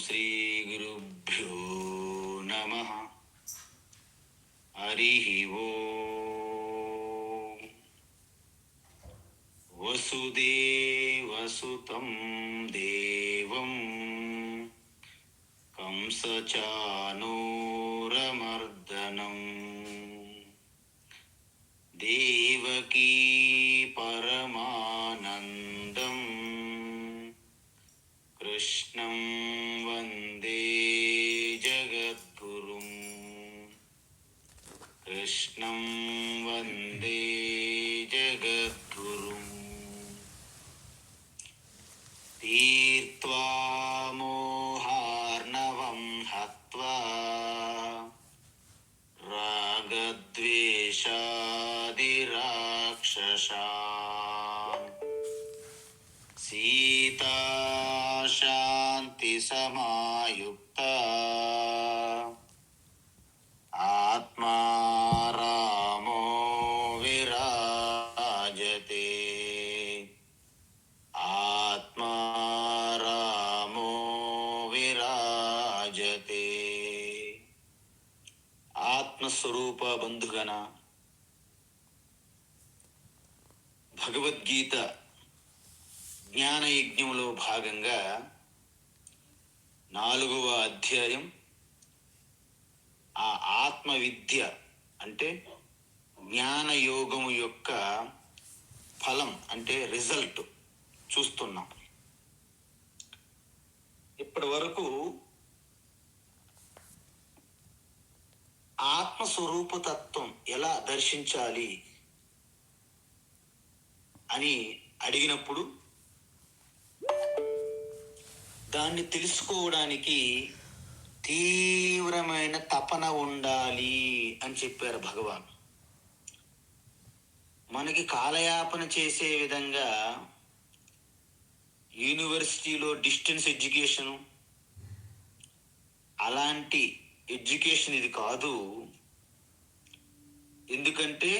శ్రీ గురుభ్యో నమః. హరి ఓం. వసుదేవసుతం దేవం కంసచానూరమర్దనం దేవకీ పరమానందం కృష్ణం వందే జగద్గురుం. కృష్ణం వందే జగద్గురుం. తీర్త్వా మోహార్ణవం హత్వా రాగద్వేషాదిరాక్షసాం సీతా శాంతి సమాయుక్త ఆత్మా రామో విరాజతే. ఆత్మా రామో విరాజతే. ఆత్మస్వరూప బంధుగణ, భగవద్గీత జ్ఞానయజ్ఞంలో భాగంగా 4వ అధ్యాయం ఆ ఆత్మ విద్య అంటే జ్ఞానయోగము యొక్క ఫలం అంటే రిజల్ట్ చూస్తున్నాం. ఇప్పటి వరకు ఆత్మస్వరూపతత్వం ఎలా దర్శించాలి అని అడిగినప్పుడు దాన్ని తెలుసుకోవడానికి తీవ్రమైన తపన ఉండాలి అని చెప్పారు భగవాన్. మనకి కాలయాపన చేసే విధంగా యూనివర్సిటీలో డిస్టెన్స్ ఎడ్యుకేషను అలాంటి ఎడ్యుకేషన్ ఇది కాదు. ఎందుకంటే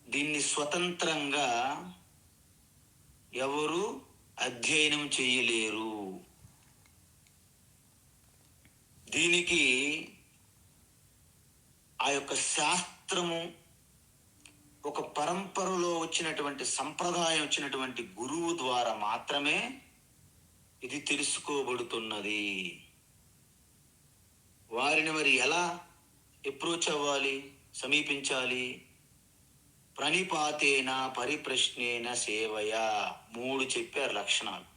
దీన్ని స్వతంత్రంగా ఎవరు అధ్యయనం చేయలేరు. దీనికి ఆ యొక్క శాస్త్రము ఒక పరంపరలో వచ్చినటువంటి సంప్రదాయం వచ్చినటువంటి గురువు ద్వారా మాత్రమే ఇది తెలుసుకోబడుతున్నది. వారిని మరి ఎలా అప్రోచ్ అవ్వాలి, సమీపించాలి? ప్రణిపాతేన పరిప్రశ్నేన సేవయ 3 చెప్పారు లక్షణాలు.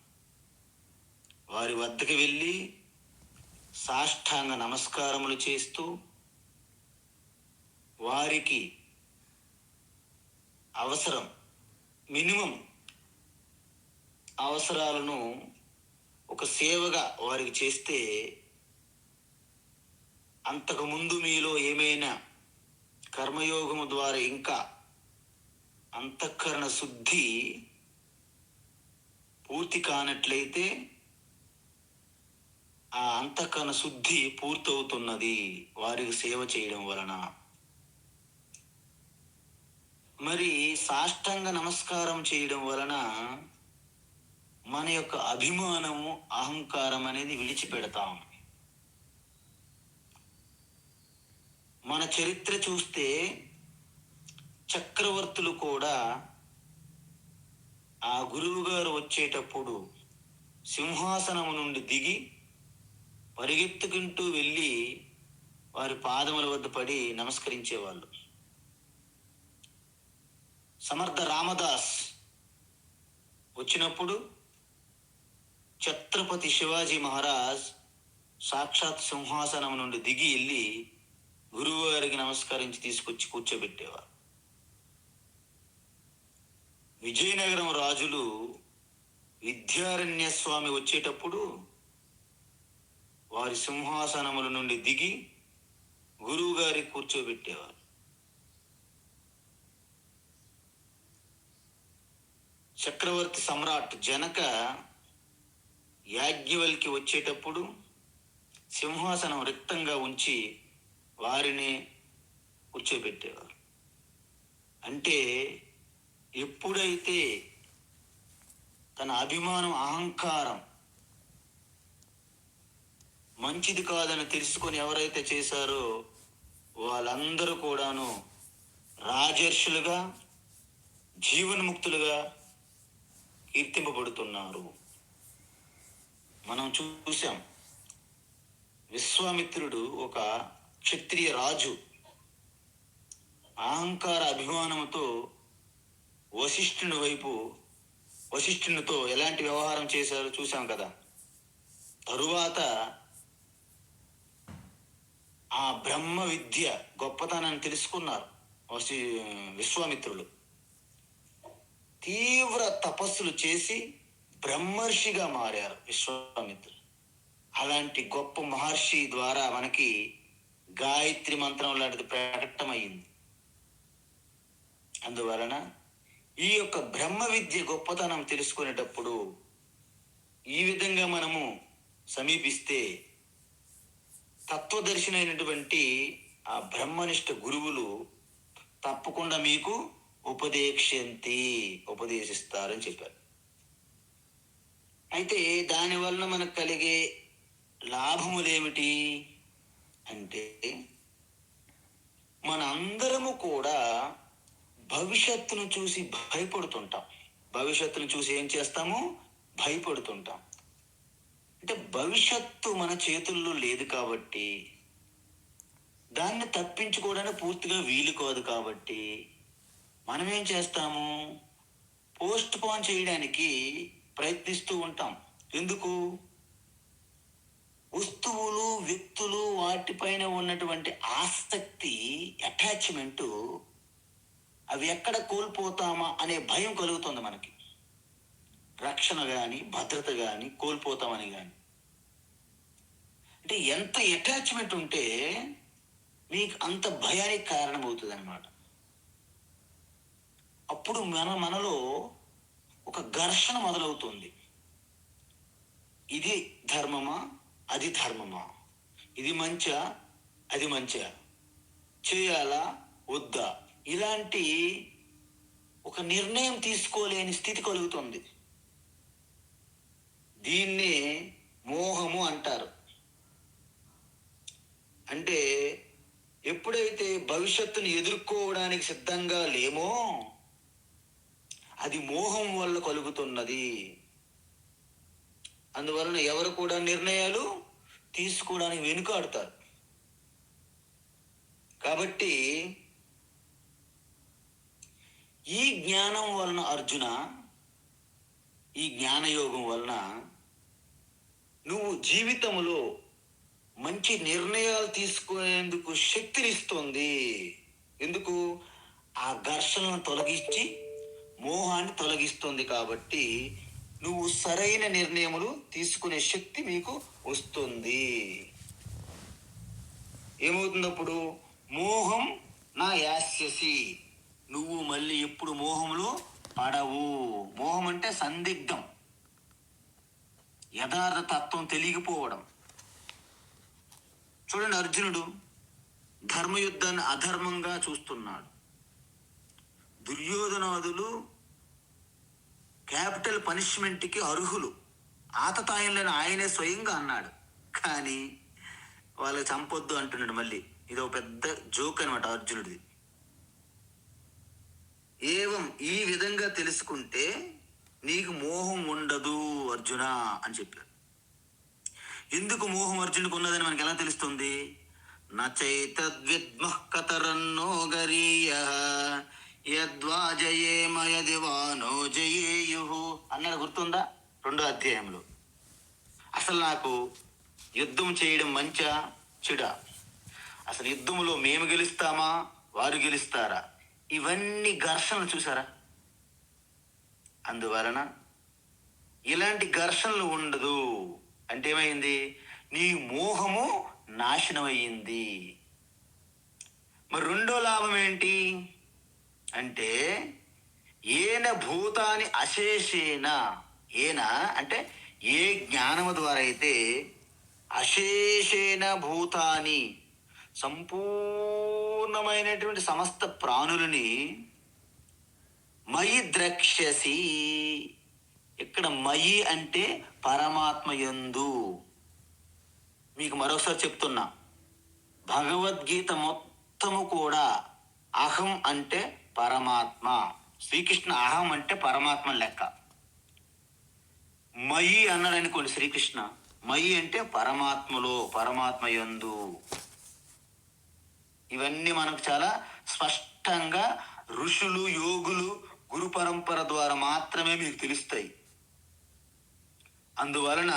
వారి వద్దకు వెళ్ళి సాష్టాంగ నమస్కారములు చేస్తూ వారికి అవసరం మినిమం అవసరాలను ఒక సేవగా వారికి చేస్తే అంతకుముందు మీలో ఏమైనా కర్మయోగము ద్వారా ఇంకా అంతఃకరణ శుద్ధి పూర్తి కానట్లయితే ఆ అంతఃకరణ శుద్ధి పూర్తవుతున్నది వారికి సేవ చేయడం వలన. మరి సాష్టాంగ నమస్కారం చేయడం వలన మన యొక్క అభిమానము, అహంకారం అనేది విడిచిపెడతాం. మన చరిత్ర చూస్తే చక్రవర్తులు కూడా ఆ గురువు గారు వచ్చేటప్పుడు సింహాసనము నుండి దిగి పరిగెత్తుకుంటూ వెళ్ళి వారి పాదముల వద్ద పడి నమస్కరించేవాళ్ళు. సమర్థ రామదాస్ వచ్చినప్పుడు ఛత్రపతి శివాజీ మహారాజ్ సాక్షాత్ సింహాసనం నుండి దిగి వెళ్ళి గురువు గారికి నమస్కరించి తీసుకొచ్చి కూర్చోబెట్టేవారు. విజయనగరం రాజులు విద్యారణ్య స్వామి వచ్చేటప్పుడు వారి సింహాసనముల నుండి దిగి గురువు గారికి కూర్చోబెట్టేవారు. చక్రవర్తి సమ్రాట్ జనక యాజ్ఞవల్కి వచ్చేటప్పుడు సింహాసనం రిక్తంగా ఉంచి వారిని కూర్చోబెట్టేవారు. అంటే ఎప్పుడైతే తన అభిమానం, అహంకారం మంచిది కాదని తెలుసుకొని ఎవరైతే చేశారో వాళ్ళందరూ కూడాను రాజర్షులుగా, జీవన్ముక్తులుగా కీర్తింపబడుతున్నారు. మనం చూసాం, విశ్వామిత్రుడు ఒక క్షత్రియ రాజు అహంకార అభిమానంతో వశిష్ఠునితో ఎలాంటి వ్యవహారం చేశారో చూసాం కదా. తరువాత ఆ బ్రహ్మ విద్య గొప్పతనాన్ని తెలుసుకున్నారు విశ్వామిత్రులు. తీవ్ర తపస్సులు చేసి బ్రహ్మర్షిగా మారారు విశ్వామిత్రులు. అలాంటి గొప్ప మహర్షి ద్వారా మనకి గాయత్రి మంత్రం లాంటిది ప్రకటమైంది. అందువలన ఈ యొక్క బ్రహ్మ విద్య గొప్పతనం తెలుసుకునేటప్పుడు ఈ విధంగా మనము సమీపిస్తే తత్వదర్శనైనటువంటి ఆ బ్రహ్మనిష్ట గురువులు తప్పకుండా మీకు ఉపదేశిస్తారని చెప్పారు. అయితే దాని వలన మనకు కలిగే లాభములేమిటి అంటే, మన అందరము కూడా భవిష్యత్తును చూసి భయపడుతుంటాం. భవిష్యత్తును చూసి ఏం చేస్తాము? భయపడుతుంటాం. అంటే భవిష్యత్తు మన చేతుల్లో లేదు కాబట్టి, దాన్ని తప్పించుకోవడానికి పూర్తిగా వీలు కాదు కాబట్టి మనం ఏం చేస్తాము? పోస్ట్ పోన్ చేయడానికి ప్రయత్నిస్తూ ఉంటాం. ఎందుకు? వస్తువులు, వ్యక్తులు, వాటిపైన ఉన్నటువంటి ఆసక్తి, అటాచ్మెంటు, అవి ఎక్కడ కోల్పోతామా అనే భయం కలుగుతుంది మనకి. రక్షణ కానీ, భద్రత కానీ కోల్పోతామని కానీ. అంటే ఎంత అటాచ్మెంట్ ఉంటే మీకు అంత భయానికి కారణమవుతుంది అన్నమాట. అప్పుడు మనలో ఒక ఘర్షణ మొదలవుతుంది. ఇది ధర్మమా, అది ధర్మమా, ఇది మంచా, అది మంచా, చేయాలా వద్దా, ఇలాంటి ఒక నిర్ణయం తీసుకోలేని స్థితి కలుగుతుంది. దీన్నే మోహము అంటారు. అంటే ఎప్పుడైతే భవిష్యత్తును ఎదుర్కోవడానికి సిద్ధంగా లేమో అది మోహం వల్ల కలుగుతున్నది. అందువలన ఎవరు కూడా నిర్ణయాలు తీసుకోవడానికి వెనుకాడుతారు. కాబట్టి ఈ జ్ఞానం వలన అర్జున, ఈ జ్ఞానయోగం వలన నువ్వు జీవితంలో మంచి నిర్ణయాలు తీసుకునేందుకు శక్తినిస్తుంది. ఎందుకు? ఆ ఘర్షణను తొలగించి మోహాన్ని తొలగిస్తుంది. కాబట్టి నువ్వు సరైన నిర్ణయములు తీసుకునే శక్తి మీకు వస్తుంది. ఏమవుతున్నప్పుడు? మోహం నా యాస్యసి, నువ్వు మళ్ళీ ఎప్పుడు మోహంలో పడవు. మోహం అంటే సందిగ్ధం, యథార్థ తత్వం తెలియకపోవడం. చూడండి, అర్జునుడు ధర్మయుద్ధాన్ని అధర్మంగా చూస్తున్నాడు. దుర్యోధనాదులు క్యాపిటల్ పనిష్మెంట్కి అర్హులు, ఆతతాయంలోని ఆయనే స్వయంగా అన్నాడు. కానీ వాళ్ళకి చంపొద్దు అంటున్నాడు. మళ్ళీ ఇది ఒక పెద్ద జోక్ అనమాట అర్జునుడిది. ఈ విధంగా తెలుసుకుంటే నీకు మోహం ఉండదు అర్జున అని చెప్పారు. ఎందుకు మోహం అర్జునుడికి ఉన్నదని మనకి ఎలా తెలుస్తుంది? నచైతద్విద్మః కతరన్నో గరీయః యద్వా జయేమ యదివా నో జయేయుః అన్నాడు. గుర్తుందా? 2వ అధ్యాయంలో. అసలు నాకు యుద్ధం చేయడం మంచా చెడా? అసలు యుద్ధంలో మేము గెలుస్తామా, వారు గెలుస్తారా? ఇవన్నీ ఘర్షణలు చూసారా? అందువలన ఇలాంటి ఘర్షణలు ఉండదు. అంటే ఏమైంది? నీ మోహము నాశనమయ్యింది. మరి 2వ లాభం ఏంటి అంటే, ఏన భూతాని అశేషేన, ఏన అంటే ఏ జ్ఞానము ద్వారా అయితే అశేషేన భూతాని, సంపూర్ణమైనటువంటి సమస్త ప్రాణులని మయి ద్రక్ష్యసి. ఇక్కడ మయి అంటే పరమాత్మ యందు, మీకు మరొకసారి చెప్తున్నా, భగవద్గీత మొత్తము కూడా అహం అంటే పరమాత్మ. శ్రీకృష్ణ అహం అంటే పరమాత్మ లెక్క. మయి అన్నాడు అనుకోండి శ్రీకృష్ణ, మయి అంటే పరమాత్మలో, పరమాత్మ యందు. ఇవన్నీ మనకు చాలా స్పష్టంగా ఋషులు, యోగులు, గురు పరంపర ద్వారా మాత్రమే మీకు తెలుస్తాయి. అందువలన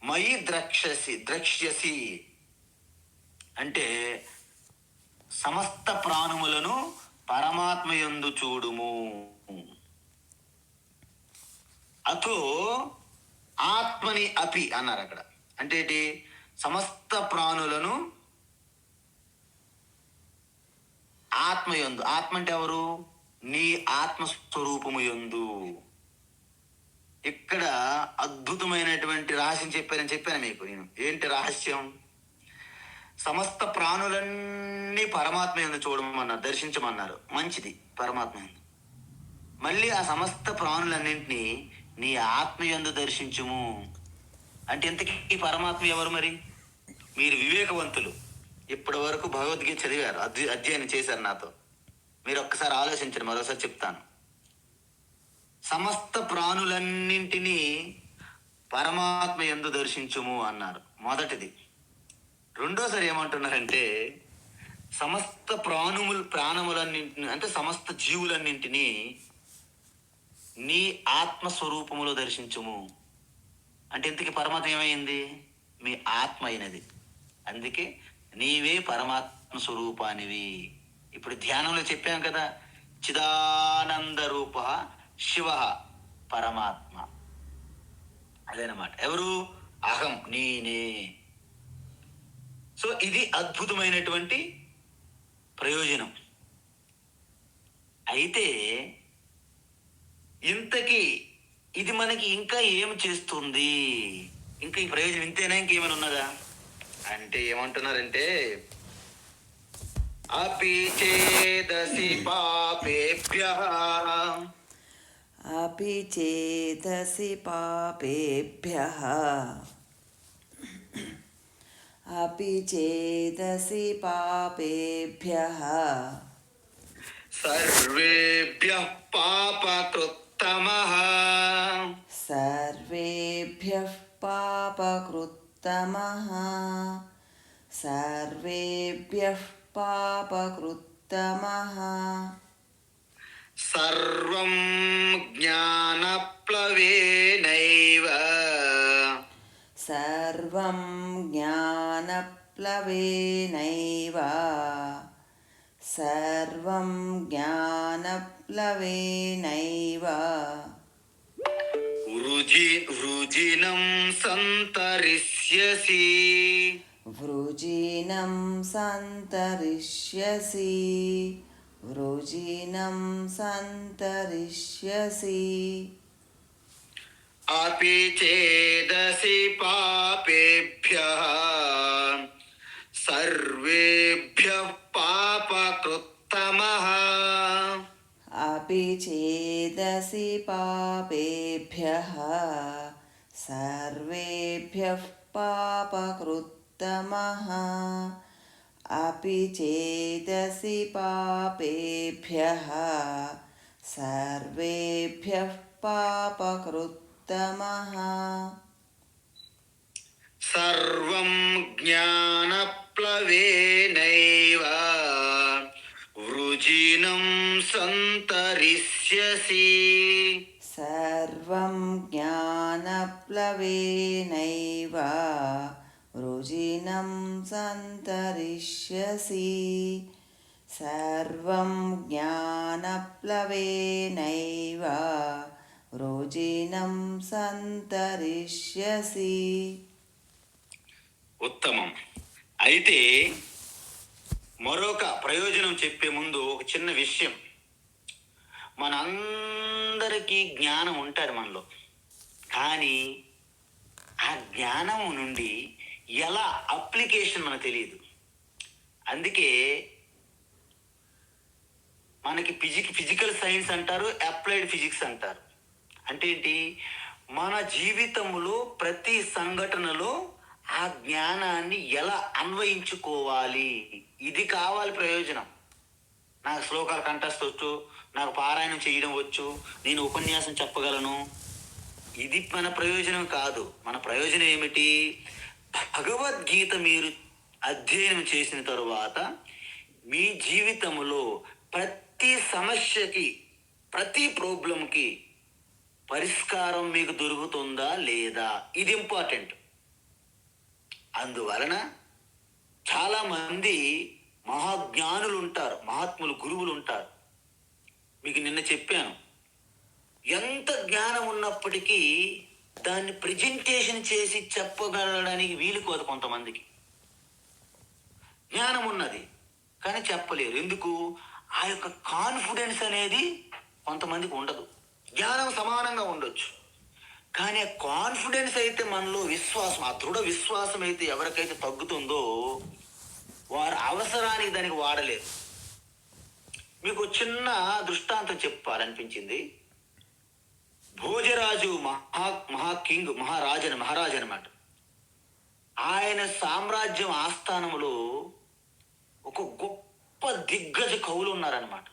మయి ద్రక్ష్యసి అంటే సమస్త ప్రాణుములను పరమాత్మ యందు చూడుము. అతో ఆత్మని అపి అన్నారు అక్కడ. అంటే ఏంటి? సమస్త ప్రాణులను ఆత్మయందు. ఆత్మ అంటే ఎవరు? నీ ఆత్మస్వరూపము యందు. ఇక్కడ అద్భుతమైనటువంటి రహస్యం చెప్పాను మీకు నేను. ఏంటి రహస్యం? సమస్త ప్రాణులన్నీ పరమాత్మ యందు చూడమన్నారు, దర్శించమన్నారు. మంచిది, పరమాత్మ యందు. మళ్ళీ ఆ సమస్త ప్రాణులన్నింటినీ నీ ఆత్మ యందు దర్శించుము. అంటే ఇంతకీ పరమాత్మ ఎవరు మరి? మీరు వివేకవంతులు, ఇప్పటి వరకు భగవద్గీత చదివారు, అధ్యయనం చేశారు నాతో. మీరు ఒక్కసారి ఆలోచించండి, మరోసారి చెప్తాను. సమస్త ప్రాణులన్నింటినీ పరమాత్మ యందు దర్శించుము అన్నారు, మొదటిది. రెండోసారి ఏమంటున్నారంటే సమస్త ప్రాణములన్నింటినీ, అంటే సమస్త జీవులన్నింటినీ నీ ఆత్మస్వరూపములో దర్శించుము. అంటే ఇంతకీ పరమాత్మ ఏమైంది? మీ ఆత్మ అయినది. అందుకే నీవే పరమాత్మ స్వరూపానివి. ఇప్పుడు ధ్యానంలో చెప్పాం కదా, చిదానంద రూప శివ పరమాత్మ. అదేనమాట. ఎవరు? అహం, నేనే. సో ఇది అద్భుతమైనటువంటి ప్రయోజనం. అయితే ఇంతకీ ఇది మనకి ఇంకా ఏం చేస్తుంది? ఇంకా ఈ ప్రయోజనం ఇంతేనా, ఇంకేమైనా ఉన్నదా అంటే ఏమంటున్నారంటే, అపి చేదసి పాపేభ్యః, अपि चेतसि पापेभ्यः, अपि चेतसि पापेभ्यः, సర్వేభ్యః పాపకృత్తమః, सर्वेभ्यः पापकृत्तमः, सर्वेभ्यः पापकृत्तमः, సర్వం జ్ఞానప్లవేనైవ, सर्वं ज्ञानप्लवेनैव, सर्वं ज्ञानप्लवेनैव, వృజినం సంతరిష్యసి, वृजिनं सन्तरिष्यसि, वृजिनं सन्तरिष्यसि, अपि चेदसि पापेभ्यः सर्वेभ्यः पापकृत्तमः, अपि चेदसि पापेभ्यः सर्वेभ्यः पापकृत्तमः, अपि चेदसि पापेभ्यः सर्वेभ्यः पापकृत्तमः, सर्वं ज्ञानप्लवेनैव वृजिनं सन्तरिष्यसि, सर्वं ज्ञानप्लवेनैव वृजिनं सन्तरिष्यसि, सर्वं ज्ञानप्लवेनैव वृजिनं सन्तरिष्यसि. ఉత్తమం. అయితే మరొక ప్రయోజనం చెప్పే ముందు ఒక చిన్న విషయం. మనందరికీ జ్ఞానం ఉంటాడు మనలో, కానీ ఆ జ్ఞానం నుండి ఎలా అప్లికేషన్ మనకు తెలియదు. అందుకే మనకి ఫిజికల్ సైన్స్ అంటారు, అప్లైడ్ ఫిజిక్స్ అంటారు. అంటే ఏంటి? మన జీవితంలో ప్రతి సంఘటనలో ఆ జ్ఞానాన్ని ఎలా అన్వయించుకోవాలి, ఇది కావాలి ప్రయోజనం. నాకు శ్లోకాలు కంఠస్థొచ్చు, నాకు పారాయణం చేయడం వచ్చు, నేను ఉపన్యాసం చెప్పగలను, ఇది మన ప్రయోజనం కాదు. మన ప్రయోజనం ఏమిటి? భగవద్గీత మీరు అధ్యయనం చేసిన తరువాత మీ జీవితంలో ప్రతి సమస్యకి, ప్రతి ప్రాబ్లంకి పరిష్కారం మీకు దొరుకుతుందా లేదా, ఇది ఇంపార్టెంట్. అందువలన చాలామంది మహాజ్ఞానులు ఉంటారు, మహాత్ములు, గురువులు ఉంటారు. మీకు నిన్న చెప్పాను, ఎంత జ్ఞానం ఉన్నప్పటికీ దాన్ని ప్రజెంటేషన్ చేసి చెప్పగలడానికి వీలు కాదు. కొంతమందికి జ్ఞానం ఉన్నది కానీ చెప్పలేరు. ఎందుకు? ఆ యొక్క కాన్ఫిడెన్స్ అనేది కొంతమందికి ఉండదు. జ్ఞానం సమానంగా ఉండొచ్చు, కానీ ఆ కాన్ఫిడెన్స్ అయితే, మనలో విశ్వాసం, ఆ దృఢ విశ్వాసం అయితే ఎవరికైతే తగ్గుతుందో వారు అవసరానికి దానికి వాడలేరు. మీకు చిన్న దృష్టాంతం చెప్పాలనిపించింది. భోజరాజు మహారాజు అనమాట. ఆయన సామ్రాజ్యం ఆస్థానంలో ఒక గొప్ప దిగ్గజ కవులు ఉన్నారనమాట.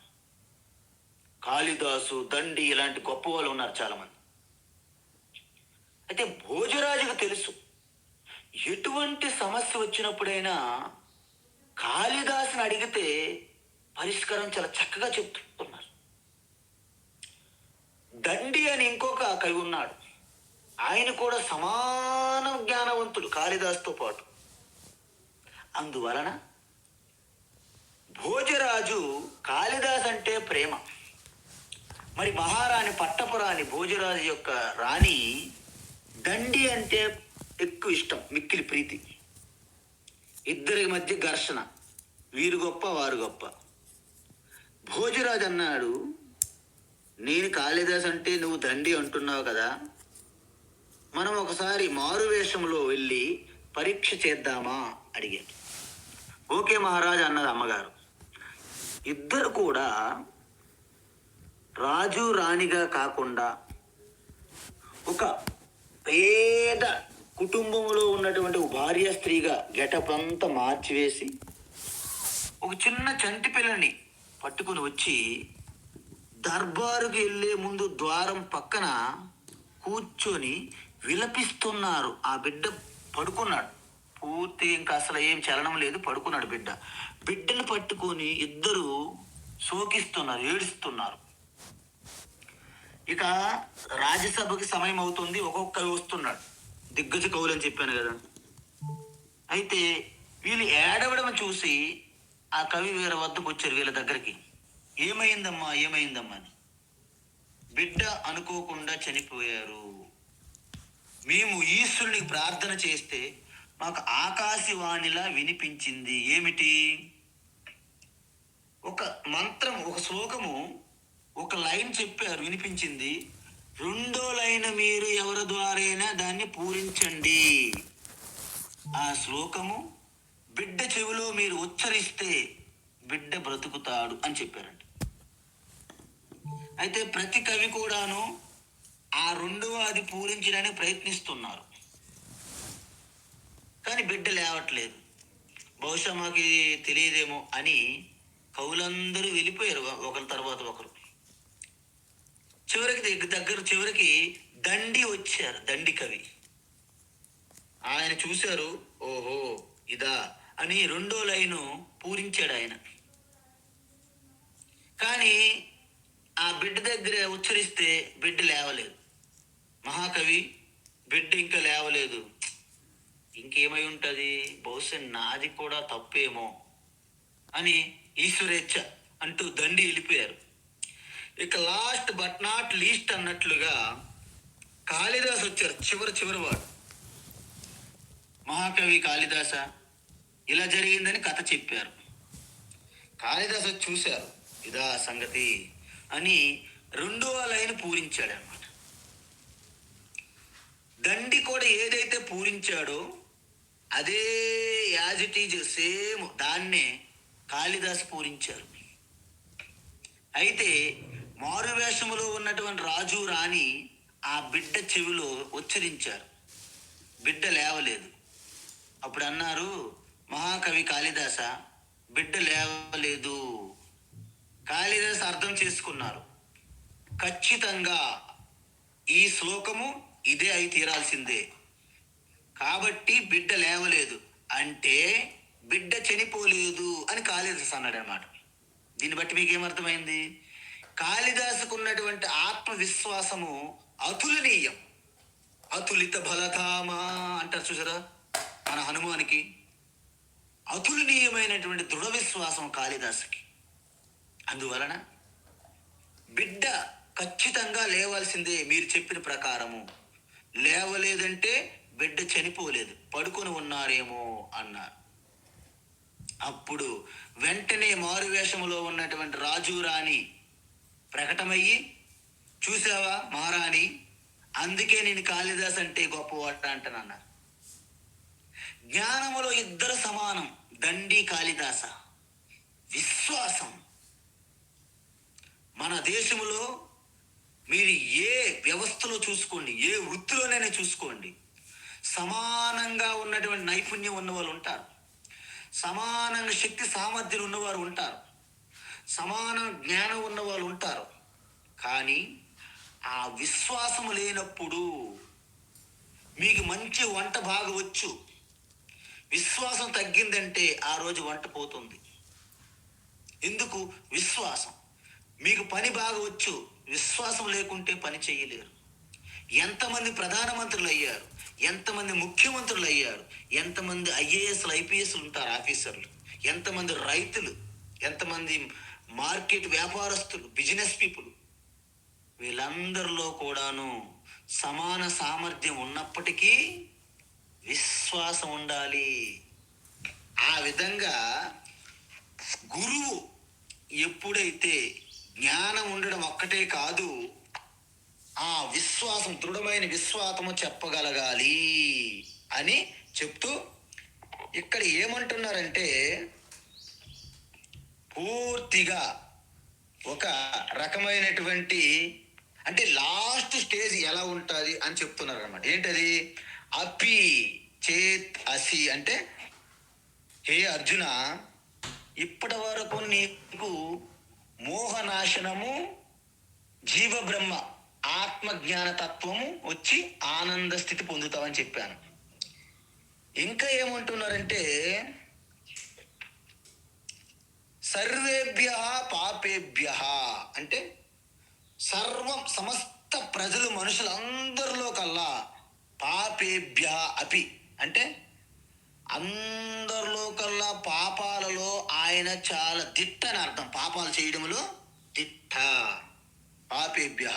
కాళిదాసు, దండి ఇలాంటి గొప్ప వాళ్ళు ఉన్నారు చాలామంది. అయితే భోజరాజుకు తెలుసు, ఎటువంటి సమస్య వచ్చినప్పుడైనా కాళిదాసుని అడిగితే పరిష్కారం చాలా చక్కగా చెప్తున్నారు. దండి అని ఇంకొక కవి ఉన్నాడు, ఆయన కూడా సమాన జ్ఞానవంతుడు కాళిదాసుతో పాటు. అందువలన భోజరాజు, కాళిదాస్ అంటే ప్రేమ, మరి మహారాణి పట్టపురాణి భోజరాజు యొక్క రాణి దండి అంటే ఎక్కువ ఇష్టం, మిక్కిలి ప్రీతి. ఇద్దరి మధ్య ఘర్షణ, వీరు గొప్ప వారు గొప్ప. భోజరాజు అన్నాడు, నేను కాళిదాస్ అంటే నువ్వు దండి అంటున్నావు కదా, మనం ఒకసారి మారువేషంలో వెళ్ళి పరీక్ష చేద్దామా అడిగాడు. ఓకే మహారాజు అన్నది అమ్మగారు. ఇద్దరు కూడా రాజు రాణిగా కాకుండా ఒక పేద కుటుంబంలో ఉన్నటువంటి భార్య స్త్రీగా గెటప్ అంతా మార్చివేసి ఒక చిన్న చంటి పిల్లని పట్టుకుని వచ్చి దర్బారుకి వెళ్ళే ముందు ద్వారం పక్కన కూర్చొని విలపిస్తున్నారు. ఆ బిడ్డ పడుకున్నాడు, పూర్తి ఇంకా అసలు ఏం చలనం లేదు, పడుకున్నాడు బిడ్డ. బిడ్డను పట్టుకొని ఇద్దరు శోకిస్తున్నారు, ఏడుస్తున్నారు. ఇక రాజ్యసభకి సమయం అవుతుంది, ఒక్కొక్క కవి వస్తున్నాడు, దిగ్గజ కవులు అని చెప్పాను కదా. అయితే వీళ్ళు ఏడవడం చూసి ఆ కవి వీళ్ళ వద్దకు వచ్చారు, వీళ్ళ దగ్గరికి. ఏమైందమ్మా అని. బిడ్డ అనుకోకుండా చనిపోయారు, మేము ఈశ్వరునికి ప్రార్థన చేస్తే మాకు ఆకాశవాణిలా వినిపించింది. ఏమిటి? ఒక మంత్రం, ఒక శ్లోకము, ఒక లైన్ చెప్పారు, వినిపించింది. రెండో లైన్ మీరు ఎవరి ద్వారైనా దాన్ని పూరించండి. ఆ శ్లోకము బిడ్డ చెవిలో మీరు ఉచ్చరిస్తే బిడ్డ బ్రతుకుతాడు అని చెప్పారండి. అయితే ప్రతి కవి కూడాను ఆ రెండవ అది పూరించడానికి ప్రయత్నిస్తున్నారు, కానీ బిడ్డ లేవట్లేదు. బహుశా మాకు ఇది తెలియదేమో అని కవులందరూ వెళ్ళిపోయారు ఒకరి తర్వాత ఒకరు. చివరికి దండి వచ్చారు, దండి కవి. ఆయన చూశారు, ఓహో ఇదా అని రెండో లైను పూరించాడు ఆయన. కానీ ఆ బిడ్డ దగ్గర ఉచ్చరిస్తే బిడ్డ లేవలేదు. మహాకవి, బిడ్డ ఇంకా లేవలేదు, ఇంకేమై ఉంటుంది, బహుశా నాది కూడా తప్పేమో అని ఈశ్వరేచ్ఛ అంటూ దండి వెళ్ళిపోయారు. ఇక లాస్ట్ బట్ నాట్ లీస్ట్ అన్నట్లుగా కాళిదాసు వచ్చారు, చివరి వాడు. మహాకవి కాళిదాస ఇలా జరిగిందని కథ చెప్పారు. కాళిదాసు చూశారు, ఇదా సంగతి అని రెండో లైన్ పూరించాడు అన్నమాట. దండి కూడా ఏదైతే పూరించాడో అదే యాజ్ ఇట్ ఈజ్ సేమ్ దాన్నే కాళిదాసు పూరించారు. అయితే మారువేషములో ఉన్నటువంటి రాజు రాణి ఆ బిడ్డ చెవిలో ఉచ్చరించారు, బిడ్డ లేవలేదు. అప్పుడు అన్నారు, మహాకవి కాళిదాస బిడ్డ లేవలేదు. కాళిదాసు అర్థం చేసుకున్నారు, ఖచ్చితంగా ఈ శ్లోకము ఇదే అయి తీరాల్సిందే. కాబట్టి బిడ్డ లేవలేదు అంటే బిడ్డ చనిపోలేదు అని కాళిదాసు అన్నాడు అనమాట. దీన్ని బట్టి మీకేమర్థమైంది? కాళిదాసుకు ఉన్నటువంటి ఆత్మవిశ్వాసము అతులనీయం. అతులిత బలధామ అంటారు చూసారా మన హనుమానికి. అతులనీయమైనటువంటి దృఢ విశ్వాసం కాళిదాసుకి. అందువలన బిడ్డ ఖచ్చితంగా లేవాల్సిందే మీరు చెప్పిన ప్రకారము. లేవలేదంటే బిడ్డ చనిపోలేదు, పడుకొని ఉన్నారేమో అన్నారు. అప్పుడు వెంటనే మారువేషములో ఉన్నటువంటి రాజు రాణి ప్రకటమయ్యి, చూసావా మహారాణి, అందుకే నేను కాళిదాస్ అంటే గొప్పవాట అంటానన్నారు. జ్ఞానములో ఇద్దరు సమానం, దండి కాళిదాస. విశ్వాసం మన దేశంలో మీరు ఏ వ్యవస్థలో చూసుకోండి, ఏ వృత్తిలోనైనా చూసుకోండి, సమానంగా ఉన్నటువంటి నైపుణ్యం ఉన్నవాళ్ళు ఉంటారు, సమానంగా శక్తి సామర్థ్యం ఉన్నవారు ఉంటారు, సమాన జ్ఞానం ఉన్నవాళ్ళు ఉంటారు. కానీ ఆ విశ్వాసము లేనప్పుడు మీకు మంచి వంట బాగా వచ్చు, విశ్వాసం తగ్గిందంటే ఆ రోజు వంట పోతుంది. ఎందుకు? విశ్వాసం. మీకు పని బాగా వచ్చు, విశ్వాసం లేకుంటే పని చేయలేరు. ఎంతమంది ప్రధానమంత్రులు అయ్యారు, ఎంతమంది ముఖ్యమంత్రులు అయ్యారు, ఎంతమంది ఐఏఎస్లు ఐపీఎస్లు ఉంటారు ఆఫీసర్లు, ఎంతమంది రైతులు, ఎంతమంది మార్కెట్ వ్యాపారస్తులు, బిజినెస్ పీపుల్, వీళ్ళందరిలో కూడాను సమాన సామర్థ్యం ఉన్నప్పటికీ విశ్వాసం ఉండాలి. ఆ విధంగా గురువు ఎప్పుడైతే జ్ఞానం ఉండడం ఒక్కటే కాదు, ఆ విశ్వాసం, దృఢమైన విశ్వాసము చెప్పగలగాలి అని చెప్తూ ఇక్కడ ఏమంటున్నారంటే, పూర్తిగా ఒక రకమైనటువంటి అంటే లాస్ట్ స్టేజ్ ఎలా ఉంటుంది అని చెప్తున్నారు అనమాట. ఏంటది? అపి చేత్ అసి అంటే, హే అర్జున, ఇప్పటి వరకు నీకు మోహనాశనము, జీవబ్రహ్మ ఆత్మజ్ఞాన తత్వము వచ్చి ఆనంద స్థితి పొందుతావని చెప్పాను. ఇంకా ఏమంటున్నారంటే, సర్వేభ్య పాపేభ్య అంటే సర్వం సమస్త ప్రజలు మనుషులందరిలో కల్లా పాపేభ్య అపి అంటే అందరిలో కల్లా పాపాలలో ఆయన చాలా దిట్ట అని అర్థం. పాపాలు చేయడంలో దిట్ట. పాపేభ్య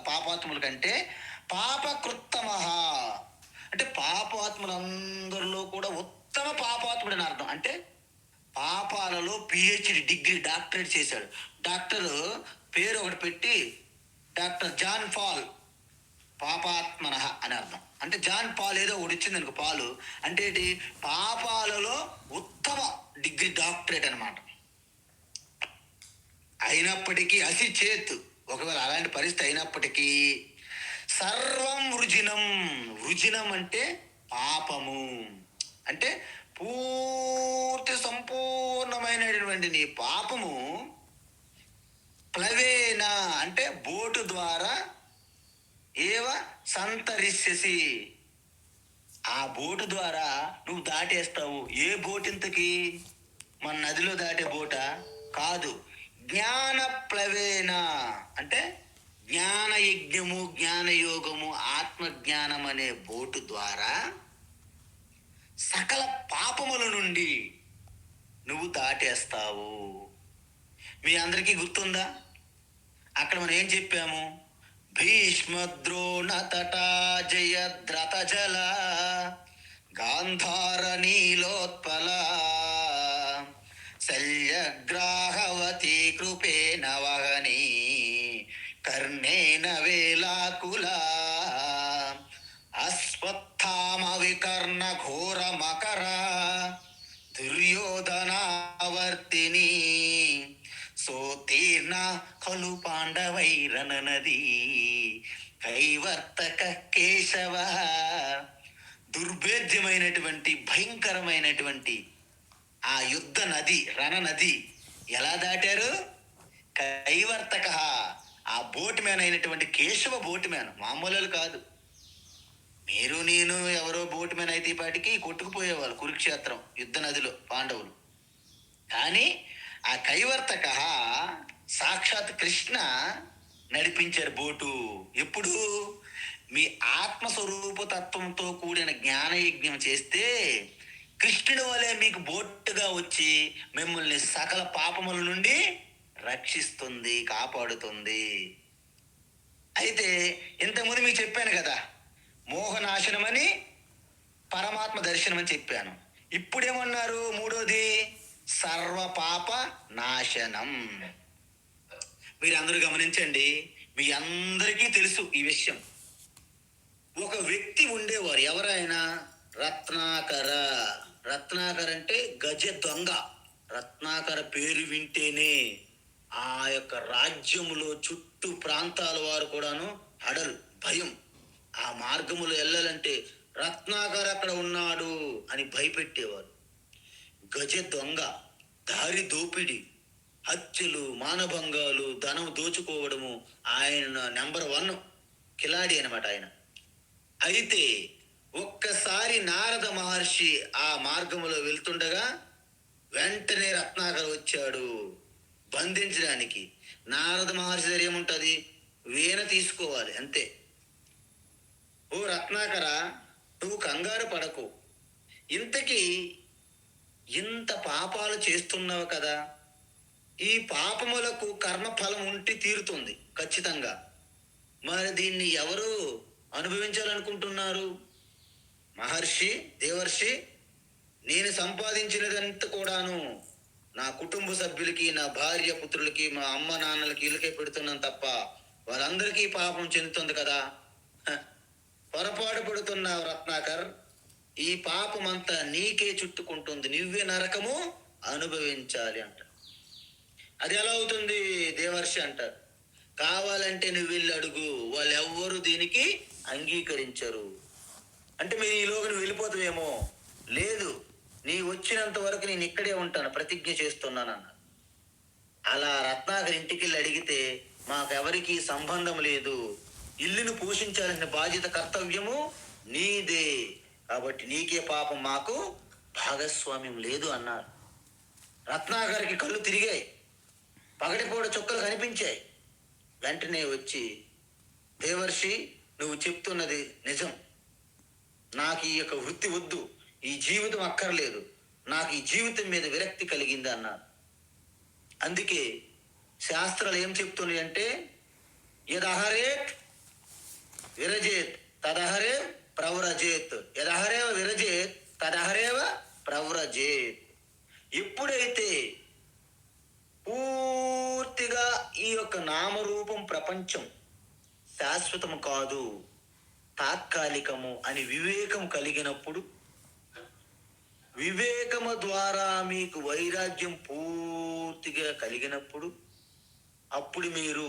పాపాత్ముల కంటే పాపకృత్తమ అంటే పాపాత్ములందరిలో కూడా ఉత్తమ పాపాత్ముడు అని అర్థం. అంటే పాపాలలో పిహెచ్డి డిగ్రీ, డాక్టరేట్ చేశాడు. డాక్టర్ పేరు ఒకటి పెట్టి డాక్టర్ జాన్ పాల్ పాపాత్మన అని అర్థం. అంటే జాన్ పాల్ ఏదో ఒకటి ఇచ్చింది అనుకో, పాలు అంటే ఏంటి? పాపాలలో ఉత్తమ డిగ్రీ, డాక్టరేట్ అనమాట. అయినప్పటికీ అసి చేత్, ఒకవేళ అలాంటి పరిస్థితి అయినప్పటికీ సర్వం వృజినం. వృజినం అంటే పాపము, అంటే పూర్తి సంపూర్ణమైనటువంటి నీ పాపము ప్లవేన అంటే బోటు ద్వారా ఏవ సంతరిస్యసి, ఆ బోటు ద్వారా నువ్వు దాటేస్తావు. ఏ బోటు ఇంతకి? మన నదిలో దాటే బోట కాదు. జ్ఞాన ప్లవేన అంటే జ్ఞాన యజ్ఞము, జ్ఞానయోగము, ఆత్మజ్ఞానం అనే బోటు ద్వారా సకల పాపముల నుండి నువ్వు దాటేస్తావు. మీ అందరికీ గుర్తుందా అక్కడ మనం ఏం చెప్పాము? భీష్మద్రోణ తటా జయద్రత జల గాంధార నీలోత్పల శల్యగ్రాహవతి కృపేణ వహని కర్ణేన వేలాకుల అశ్వత్థామ వికర్ణ ఘోర మకర దుర్యోధనావర్తిని సోతీర్ణ ఖలు పాండవైరననది కైవర్తక కేశవ దుర్భేద్యమైనటువంటి భయంకరమైనటువంటి ఆ యుద్ధ నది, రణ నది ఎలా దాటారు? కైవర్తక, ఆ బోట్ మ్యాన్ అయినటువంటి కేశవ బోట్ మ్యాన్, మామూలు కాదు. మీరు నేను ఎవరో బోట్ మ్యాన్ అయితే ఈ పాటికి కొట్టుకుపోయేవాళ్ళు కురుక్షేత్రం యుద్ధ నదిలో పాండవులు. కానీ ఆ కైవర్తక సాక్షాత్ కృష్ణ నడిపించారు బోటు. ఎప్పుడు? మీ ఆత్మస్వరూప తత్వంతో కూడిన జ్ఞానయజ్ఞం చేస్తే కృష్ణుడి వలె మీకు బోటుగా వచ్చి మిమ్మల్ని సకల పాపముల నుండి రక్షిస్తుంది, కాపాడుతుంది. అయితే ఇంతకుముందు మీకు చెప్పాను కదా, మోహనాశనమని పరమాత్మ దర్శనం అని చెప్పాను. ఇప్పుడేమన్నారు? మూడోది సర్వ పాప నాశనం. మీరు అందరూ గమనించండి, మీ అందరికీ తెలుసు ఈ విషయం. ఒక వ్యక్తి ఉండేవారు, ఎవరైనా రత్నాకర. రత్నాకర్ అంటే గజ దొంగ. రత్నాకర పేరు వింటేనే ఆ యొక్క రాజ్యములో చుట్టూ ప్రాంతాల వారు కూడాను హడలు, భయం. ఆ మార్గములో వెళ్ళాలంటే రత్నాకర్ అక్కడ ఉన్నాడు అని భయపెట్టేవారు. గజ దొంగ, దారి దోపిడి, హత్యలు, మానభంగాలు, ధనం దోచుకోవడము ఆయన నెంబర్ 1 కిలాడి అనమాట ఆయన. అయితే ఒక్కసారి నారద మహర్షి ఆ మార్గములో వెళ్తుండగా వెంటనే రత్నాకర్ వచ్చాడు బంధించడానికి. నారద మహర్షి దగ్గర ఏముంటుంది? వీణ తీసుకోవాలి అంతే. ఓ రత్నాకర, నువ్వు కంగారు పడకు, ఇంతకీ ఇంత పాపాలు చేస్తున్నావు కదా, ఈ పాపములకు కర్మఫలం ఉంటే తీరుతుంది ఖచ్చితంగా. మరి దీన్ని ఎవరు అనుభవించాలనుకుంటున్నారు? మహర్షి, దేవర్షి, నేను సంపాదించినదంతా కూడాను నా కుటుంబ సభ్యులకి, నా భార్య పుత్రులకి, మా అమ్మ నాన్నలకి, వీళ్ళకే పెడుతున్నాను తప్ప వాళ్ళందరికీ పాపం చెందుతుంది కదా. పొరపాటు పడుతున్నావు రత్నాకర్, ఈ పాపం అంతా నీకే చుట్టుకుంటుంది, నువ్వే నరకము అనుభవించాలి అంట. అది ఎలా అవుతుంది దేవర్షి అంటారు. కావాలంటే నువ్వు వెళ్ళి అడుగు, వాళ్ళు ఎవ్వరూ దీనికి అంగీకరించరు. అంటే మీరు ఈలోగా నువ్వు వెళ్ళిపోతావేమో. లేదు, నీ వచ్చినంత వరకు నేను ఇక్కడే ఉంటాను, ప్రతిజ్ఞ చేస్తున్నాను అన్న. అలా రత్నాకర్ ఇంటికి వెళ్ళి అడిగితే, మాకెవరికి సంబంధం లేదు, ఇల్లును పోషించాల్సిన బాధ్యత, కర్తవ్యము నీదే, కాబట్టి నీకే పాపం, మాకు భాగస్వామ్యం లేదు అన్నారు. రత్నాకర్కి కళ్ళు తిరిగాయి, పగటిపూట చుక్కలు కనిపించాయి. వెంటనే వచ్చి, దేవర్షి, నువ్వు చెప్తున్నది నిజం, నాకు ఈ యొక్క వృత్తి వద్దు, ఈ జీవితం అక్కర్లేదు, నాకు ఈ జీవితం మీద విరక్తి కలిగింది అన్నారు. అందుకే శాస్త్రాలు ఏం చెప్తున్నాయి అంటే, యదహరేత్ విరజేత్ తదహరే ప్రవ్రజేత్, యదహరేవ విరజేత్ తదహరేవ ప్రవ్రజేత్. ఎప్పుడైతే పూర్తిగా ఈ యొక్క నామరూపం ప్రపంచం శాశ్వతము కాదు, తాత్కాలికము అని వివేకం కలిగినప్పుడు, వివేకము ద్వారా మీకు వైరాగ్యం పూర్తిగా కలిగినప్పుడు, అప్పుడు మీరు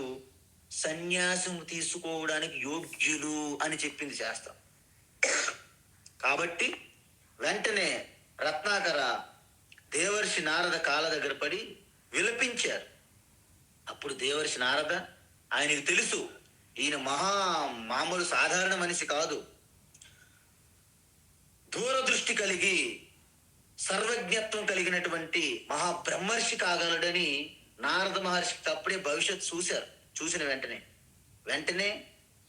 సన్యాసం తీసుకోవడానికి యోగ్యులు అని చెప్పింది శాస్త్రం. కాబట్టి వెంటనే రత్నాకర దేవర్షి నారద కాళ్ళ దగ్గర పడి విలపించారు. అప్పుడు దేవర్షి నారద, ఆయనకు తెలుసు ఈయన మామూలు సాధారణ మనిషి కాదు, దూరదృష్టి కలిగి సర్వజ్ఞత్వం కలిగినటువంటి మహాబ్రహ్మర్షి కాగలడని నారద మహర్షికి అప్పుడే భవిష్యత్తు చూసిన వెంటనే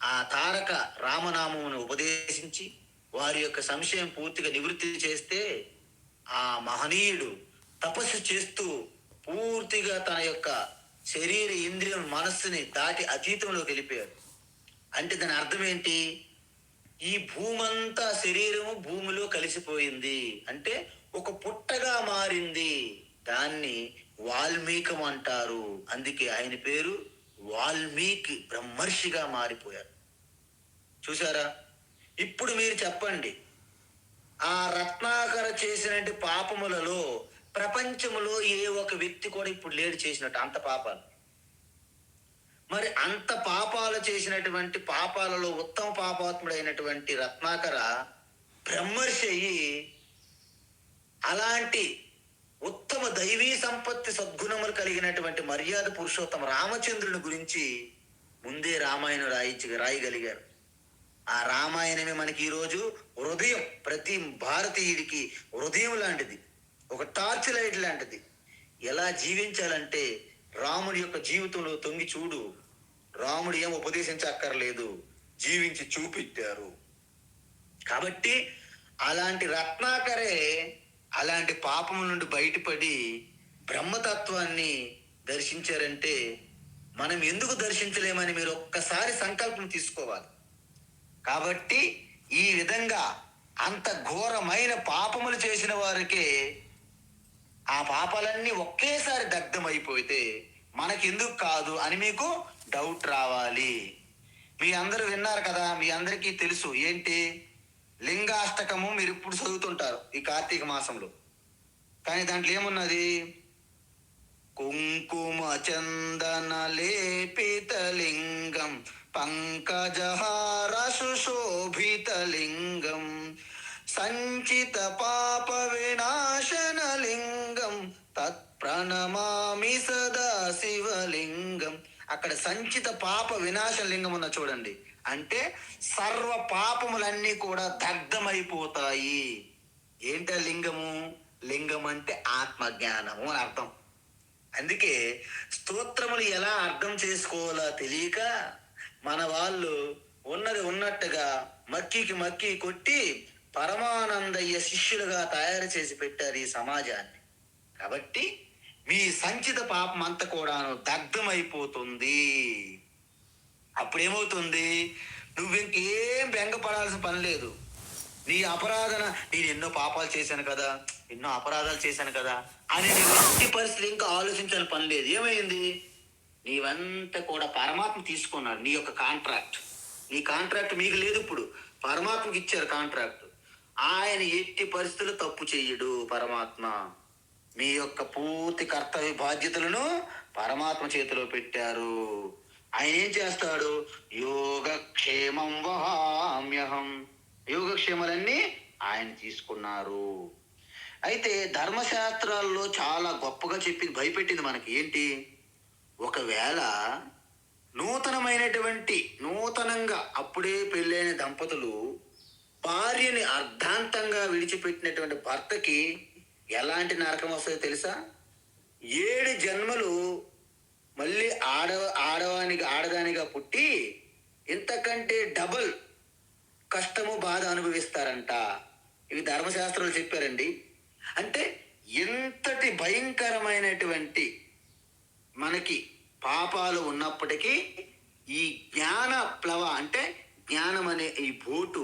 ఆ తారక రామనామమును ఉపదేశించి వారి యొక్క సంశయం పూర్తిగా నివృత్తి చేస్తే, ఆ మహనీయుడు తపస్సు చేస్తూ పూర్తిగా తన యొక్క శరీర ఇంద్రియం మనస్సుని దాటి అతీతంలోకి వెళ్ళిపోయాడు. అంటే దాని అర్థం ఏంటి? ఈ భూమంతా శరీరము భూమిలో కలిసిపోయింది, అంటే ఒక పుట్టగా మారింది. దాన్ని వాల్మీకం అంటారు. అందుకే ఆయన పేరు వాల్మీకి బ్రహ్మర్షిగా మారిపోయారు. చూసారా? ఇప్పుడు మీరు చెప్పండి, ఆ రత్నాకర చేసినటువంటి పాపములలో ప్రపంచములో ఏ ఒక వ్యక్తి కూడా ఇప్పుడు లేడు చేసినట్టు అంత పాపాలు. మరి అంత పాపాలు చేసినటువంటి పాపాలలో ఉత్తమ పాపాత్ముడైనటువంటి రత్నాకర బ్రహ్మర్షి అయ్యి అలాంటి ఉత్తమ దైవీ సంపత్తి సద్గుణములు కలిగినటువంటి మర్యాద పురుషోత్తమ రామచంద్రుని గురించి ముందే రామాయణం రాయగలిగారు. ఆ రామాయణమే మనకి ఈరోజు హృదయం, ప్రతి భారతీయుడికి హృదయం లాంటిది, ఒక టార్చ్ లైట్ లాంటిది. ఎలా జీవించాలంటే రాముడి యొక్క జీవితంలో తొంగి చూడు. రాముడు ఏం ఉపదేశించక్కర్లేదు, జీవించి చూపించారు. కాబట్టి అలాంటి రత్నాకరే అలాంటి పాపముల నుండి బయటపడి బ్రహ్మతత్వాన్ని దర్శించారంటే మనం ఎందుకు దర్శించలేమని మీరు ఒక్కసారి సంకల్పం తీసుకోవాలి. కాబట్టి ఈ విధంగా అంత ఘోరమైన పాపములు చేసిన వారికే ఆ పాపాలన్నీ ఒకేసారి దగ్ధమైపోతే మనకెందుకు కాదు అని మీకు డౌట్ రావాలి. మీ అందరూ విన్నారు కదా, మీ అందరికీ తెలుసు ఏంటి లింగాష్టకము. మీరు ఇప్పుడు చదువుతుంటారు ఈ కార్తీక మాసంలో. కానీ దాంట్లో ఏమున్నది? కుంకుమ చందన లేపిత లింగం పంకజహార సుశోభిత లింగం సంచిత పాప వినాశన లింగం తత్ప్రణమామి సదా శివలింగం. అక్కడ సంచిత పాప వినాశన లింగం ఉన్న చూడండి. అంటే సర్వ పాపములన్నీ కూడా దగ్ధమైపోతాయి. ఏంట లింగము? లింగం అంటే ఆత్మజ్ఞానము అని అర్థం. అందుకే స్తోత్రములు ఎలా అర్థం చేసుకోవాలో తెలియక మన వాళ్ళు ఉన్నది ఉన్నట్టుగా మక్కి కొట్టి పరమానందయ్య శిష్యులుగా తయారు చేసి పెట్టారు ఈ సమాజాన్ని. కాబట్టి మీ సంచిత పాపం అంతా కూడాను దగ్ధమైపోతుంది. అప్పుడేమవుతుంది? నువ్వు ఇంకేం బెంగపడాల్సిన పని లేదు. నీ అపరాధన, నేను ఎన్నో పాపాలు చేశాను కదా, ఎన్నో అపరాధాలు చేశాను కదా అని నీ ఎట్టి పరిస్థితులు ఇంకా ఆలోచించాల్సిన పని లేదు. ఏమైంది? నీవంతా కూడా పరమాత్మ తీసుకున్నాడు. నీ యొక్క కాంట్రాక్ట్, నీ కాంట్రాక్ట్ మీకు లేదు, ఇప్పుడు పరమాత్మకి ఇచ్చారు కాంట్రాక్ట్. ఆయన ఎట్టి పరిస్థితులు తప్పు చెయ్యడు. పరమాత్మ మీ యొక్క పూర్తి కర్తవ్య బాధ్యతలను పరమాత్మ చేతిలో పెట్టారు. ఆయన ఏం చేస్తాడు? యోగక్షేమం వహామ్యహం. యోగక్షేమాలన్నీ ఆయన తీసుకున్నారు. అయితే ధర్మశాస్త్రాల్లో చాలా గొప్పగా చెప్పింది, భయపెట్టింది మనకి ఏంటి? ఒకవేళ నూతనంగా అప్పుడే పెళ్ళైన దంపతులు భార్యని అర్ధాంతంగా విడిచిపెట్టినటువంటి భర్తకి ఎలాంటి నరకం వస్తుందో తెలుసా? 7 జన్మలు మళ్ళీ ఆడదానిగా పుట్టి ఇంతకంటే డబుల్ కష్టము బాధ అనుభవిస్తారంట. ఇవి ధర్మశాస్త్రాలు చెప్పారండి. అంటే ఎంతటి భయంకరమైనటువంటి మనకి పాపాలు ఉన్నప్పటికీ ఈ జ్ఞాన ప్లవ అంటే జ్ఞానం అనే ఈ బోటు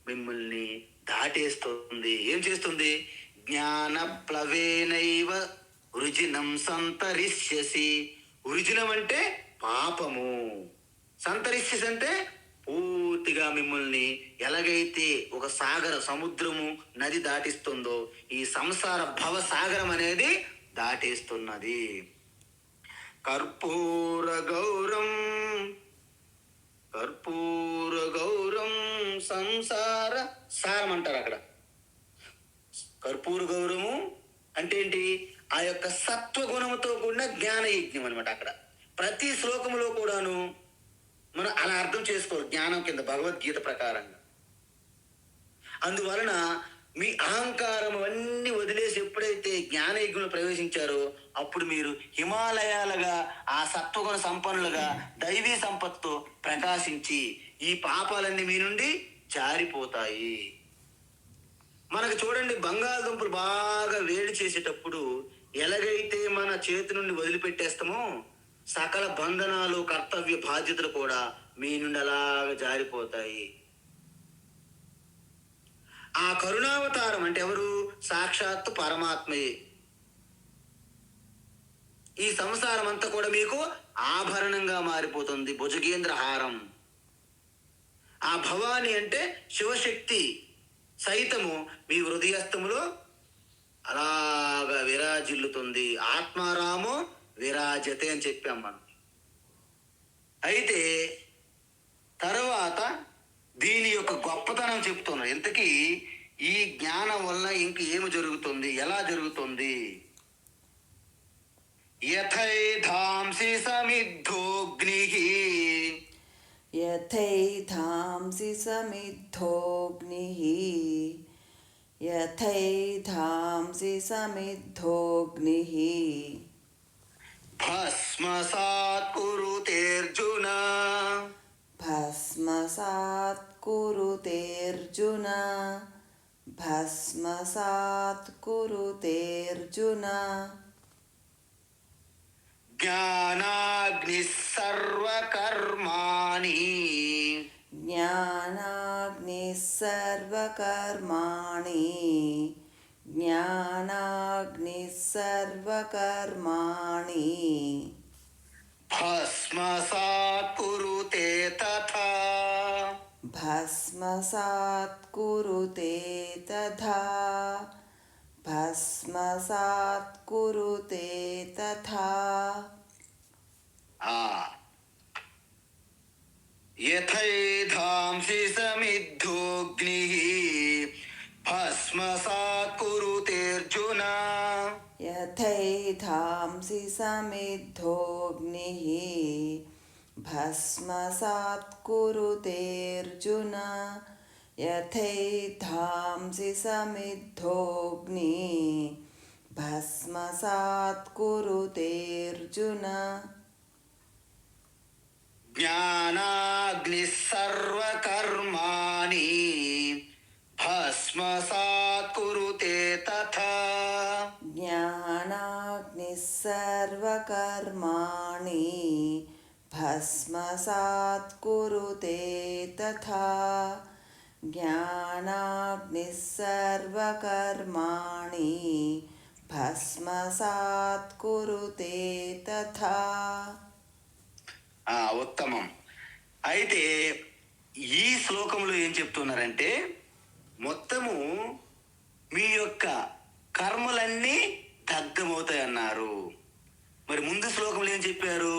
మిమ్మల్ని దాటేస్తుంది. ఏం చేస్తుంది? జ్ఞాన ప్లవేనైవ వృజినం సంతరిష్యసి. వృజినం అంటే పాపము, సంతరిష్యసి అంటే పూర్తిగా మిమ్మల్ని ఎలాగైతే ఒక సముద్రము నది దాటిస్తుందో ఈ సంసార భవ సాగరం అనేది దాటేస్తున్నది. కర్పూర గౌరం సంసార సారం అంటారు. అక్కడ కర్పూర గౌరము అంటే ఏంటి? ఆ యొక్క సత్వగుణముతో కూడిన జ్ఞాన యజ్ఞం అనమాట. అక్కడ ప్రతి శ్లోకములో కూడాను మనం అలా అర్థం చేసుకోవాలి జ్ఞానం కింద, భగవద్గీత ప్రకారంగా. అందువలన మీ అహంకారం అన్నీ వదిలేసి ఎప్పుడైతే జ్ఞానయజ్ఞంలో ప్రవేశించారో అప్పుడు మీరు హిమాలయాలుగా ఆ సత్వగుణ సంపన్నులుగా దైవీ సంపత్తో ప్రకాశించి ఈ పాపాలన్నీ మీ నుండి జారిపోతాయి. మనకు చూడండి, బంగాళదుంపలు బాగా వేడి చేసేటప్పుడు ఎలాగైతే మన చేతి నుండి వదిలిపెట్టేస్తామో సకల బంధనాలు కర్తవ్య బాధ్యతలు కూడా మీ నుండి అలాగా జారిపోతాయి. ఆ కరుణావతారం అంటే ఎవరు? సాక్షాత్తు పరమాత్మయే. ఈ సంసారం అంతా కూడా మీకు ఆభరణంగా మారిపోతుంది, భుజగేంద్ర హారం. ఆ భవాని అంటే శివశక్తి సైతము మీ హృదయస్థములో అలాగా విరాజిల్లుతుంది. ఆత్మారామో విరాజతే అని చెప్పాం మనం. అయితే తర్వాత దీని యొక్క గొప్పతనం చెప్తున్నారు. ఇంతకీ ఈ జ్ఞానం వల్ల ఇంక ఏమి జరుగుతుంది, ఎలా జరుగుతుంది? యథైధాంసి సమిద్ధోగ్నిః యథైధాంసి సమిద్ధోగ్నిః యథైధాంసి సమిద్ధోగ్నిః భస్మసాత్ కురుతేర్జున భస్మసాత్ కురుతేర్జున భస్మసాత్ కురుతేర్జున జ్ఞానాగ్నిః సర్వకర్మాణి జ్ఞానాగ్నిః సర్వకర్మాణి జ్ఞానాగ్నిః సర్వకర్మాణి భస్మసాత్ కురుతే తథా భస్మసాత్ కురుతే తథా భస్మసాత్ కురుతే తథా యథైధాంసి సమిద్ధోగ్నిః భస్మసాత్ కురుతేర్జున యథైధాంసి సమిద్ధోగ్నిః భస్మసాత్ కురుతేర్జున యథైధాంసి సమిద్ధోగ్నిః భస్మసాత్ కురుతేర్జున జ్ఞానాగ్నిః సర్వకర్మాణి భస్మసాత్ కురుతే తథా జ్ఞానాగ్నిః సర్వకర్మాణి భస్మసాత్ కురుతే తథా జ్ఞానాగ్నిః సర్వకర్మాణి భస్మసాత్ కురుతే తథా. ఉత్తమం. అయితే ఈ శ్లోకంలో ఏం చెప్తున్నారంటే మొత్తము మీ యొక్క కర్మలన్నీ దగ్ధమవుతాయి అన్నారు. మరి ముందు శ్లోకంలో ఏం చెప్పారు?